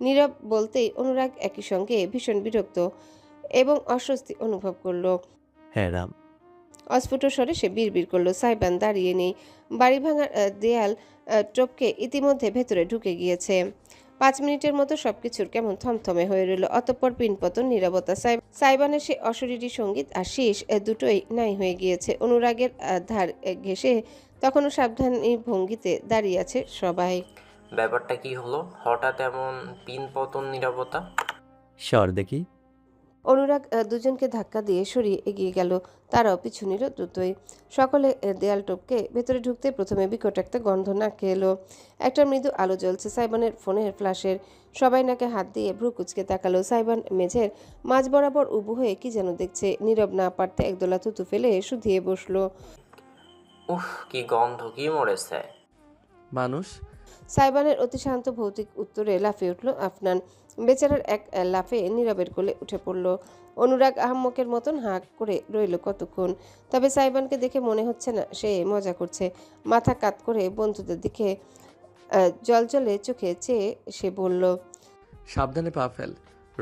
নীরব বলতেই অনুরাগ একই সঙ্গে ভীষণ বিরক্ত এবং অস্বস্তি অনুভব করলো। হ্যাঁ রাম। অস্ফুট স্বরে সে বিড়বিড় করলো। সাইবান দাঁড়িয়ে নেই। বাড়ি ভাঙার দেয়াল টপকে ইতিমধ্যে ভেতরে ঢুকে গিয়েছে। 5 মিনিটের মতো সবকিছুর কেমন থমথমে হয়ে রইল। অতঃপর পিনপতন, নীরবতা। সাইবানের সে অশরীরী সঙ্গীত আর শীষ দুটোই নাই হয়ে গিয়েছে। অনুরাগের ধার ঘেঁষে তখনও সাবধানী ভঙ্গিতে দাঁড়িয়ে আছে সবাই। ব্যাপারটা কি হলো? হঠাৎ এমন পিন পতন, নীরবতা? সর দেখি। অনুরাগ দুজনকে ধাক্কা দিয়ে সরিয়ে এগিয়ে গেল। তারাও পিছু নিল দ্রুতই। সকলে দেয়াল টপকে ভেতরে ঢুকতে প্রথমে বিকট একটা গন্ধ নাকে এলো। একটা মৃদু আলো জ্বলছে সাইবানের ফোনের ফ্ল্যাশের। সবাই নাকে হাত দিয়ে ভ্রু কুচকে তাকালো। সাইবান মেঝের মাঝ বরাবর উবু হয়ে কি যেন দেখছে। নীরব না পারতে একদোলা থুতু ফেলে শুধিয়ে বসলো। উফ, কি গন্ধ, কি মরেছে? মানুষ। সাইবানের অতি শান্ত ভৌতিক উত্তরে লাফিয়ে উঠল আফনান। বেচারার এক লাফে নীরবের কোলে উঠে পড়ল। অনুরাগ আহাম্মকের মতন হাঁ করে রইল কতক্ষণ। তবে সাইবানকে দেখে মনে হচ্ছে না সে মজা করছে। মাথা কাত করে বন্ধুদের দিকে জলজলে চোখে চেয়ে সে বলল, সাবধানে পা ফেল,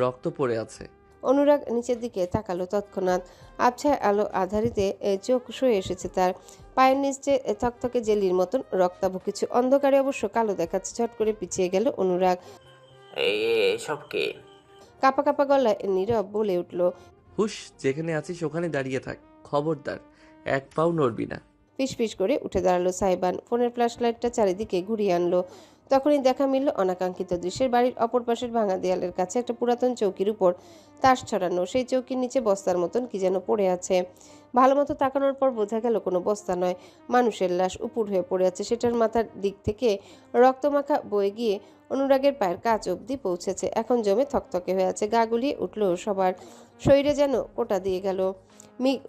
রক্ত পড়ে আছে। অনুরাগ নিচের দিকে তাকালো। তৎক্ষণাৎ আবছায় আলো আধারিতে চোখ সয়ে এসেছে তার। পায়ের নিচে থকথকে জেলির মতন রক্তাভ কিছু। অন্ধকারে অবশ্য কালো দেখাচ্ছে। ঝট করে পিছিয়ে গেল অনুরাগ। এইসব কি? কাপা কাপা গলায় নীরব বলে উঠল, হুশ, যেখানে আছিস ওখানে দাঁড়িয়ে থাক, খবরদার এক পাও নড়বি না। ফিসফিস করে উঠে দাঁড়ালো সাইবান। ফোনের ফ্ল্যাশ লাইটটা চারিদিকে ঘুরিয়ে আনলো। তখনই দেখা মিলল অনাকাঙ্ক্ষিত দৃশ্যের। বাড়ির অপর পাশের ভাঙা দেয়ালের কাছে একটা পুরাতন চৌকির উপর তাস ছড়ানো, সেই চৌকির নিচে বস্তার মতন কি যেন পড়ে আছে। ভালো মতো তাকানোর পর বোঝা গেল কোনো বস্তা নয়, মানুষের লাশ উপুড় হয়ে পড়ে আছে। সেটার মাথার দিক থেকে রক্তমাখা বয়ে গিয়ে অনুরাগের পায়ের কাছ অবধি পৌঁছেছে। এখন জমে থকথকে হয়ে আছে, গা গুলিয়ে উঠল সবার, শরীরে যেন কোটা দিয়ে গেল।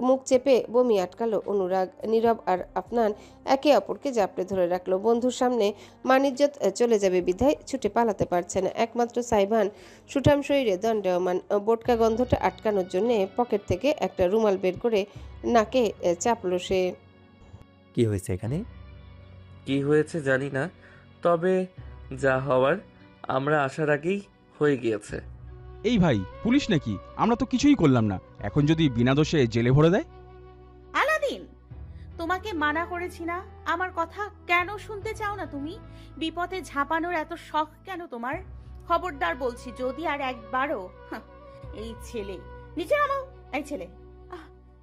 মুখ চেপে বমি আটকালো অনুরাগ। নীরব আর আফনান একে অপরকে জাপড়ে ধরে রাখলো। বন্ধুর সামনে মানিজ্জত চলে যাবে বিধায় ছুটে পালাতে পারছে না। একমাত্র সাইবান সুঠাম শরীরে দণ্ডায়মান, বোটকা গন্ধটা আটকানোর জন্য পকেট থেকে একটা রুমাল বের করে নাকে চাপলো সে। কি হয়েছে এখানে? কি হয়েছে জানি না, তবে যা হওয়ার আমরা আসার আগেই হয়ে গিয়েছে। এই ভাই, পুলিশ নাকি? আমরা তো কিছুই করলাম না, এখন যদি বিনা দোষে জেলে ভরে দেয়? আলাদিন, তোমাকে মানা করেছি না? আমার কথা কেন শুনতে চাও না তুমি? বিপদে ঝাঁপানোর এত শখ কেন তোমার? খবরদার বলছি, যদি আর একবারও এই ছেলে নিচে নামাও। এই ছেলে,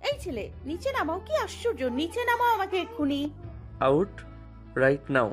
এই ছেলে নিচে নামাও। কি আশ্চর্য, নিচে নামাও আমাকে এক্ষুনি। Out right now.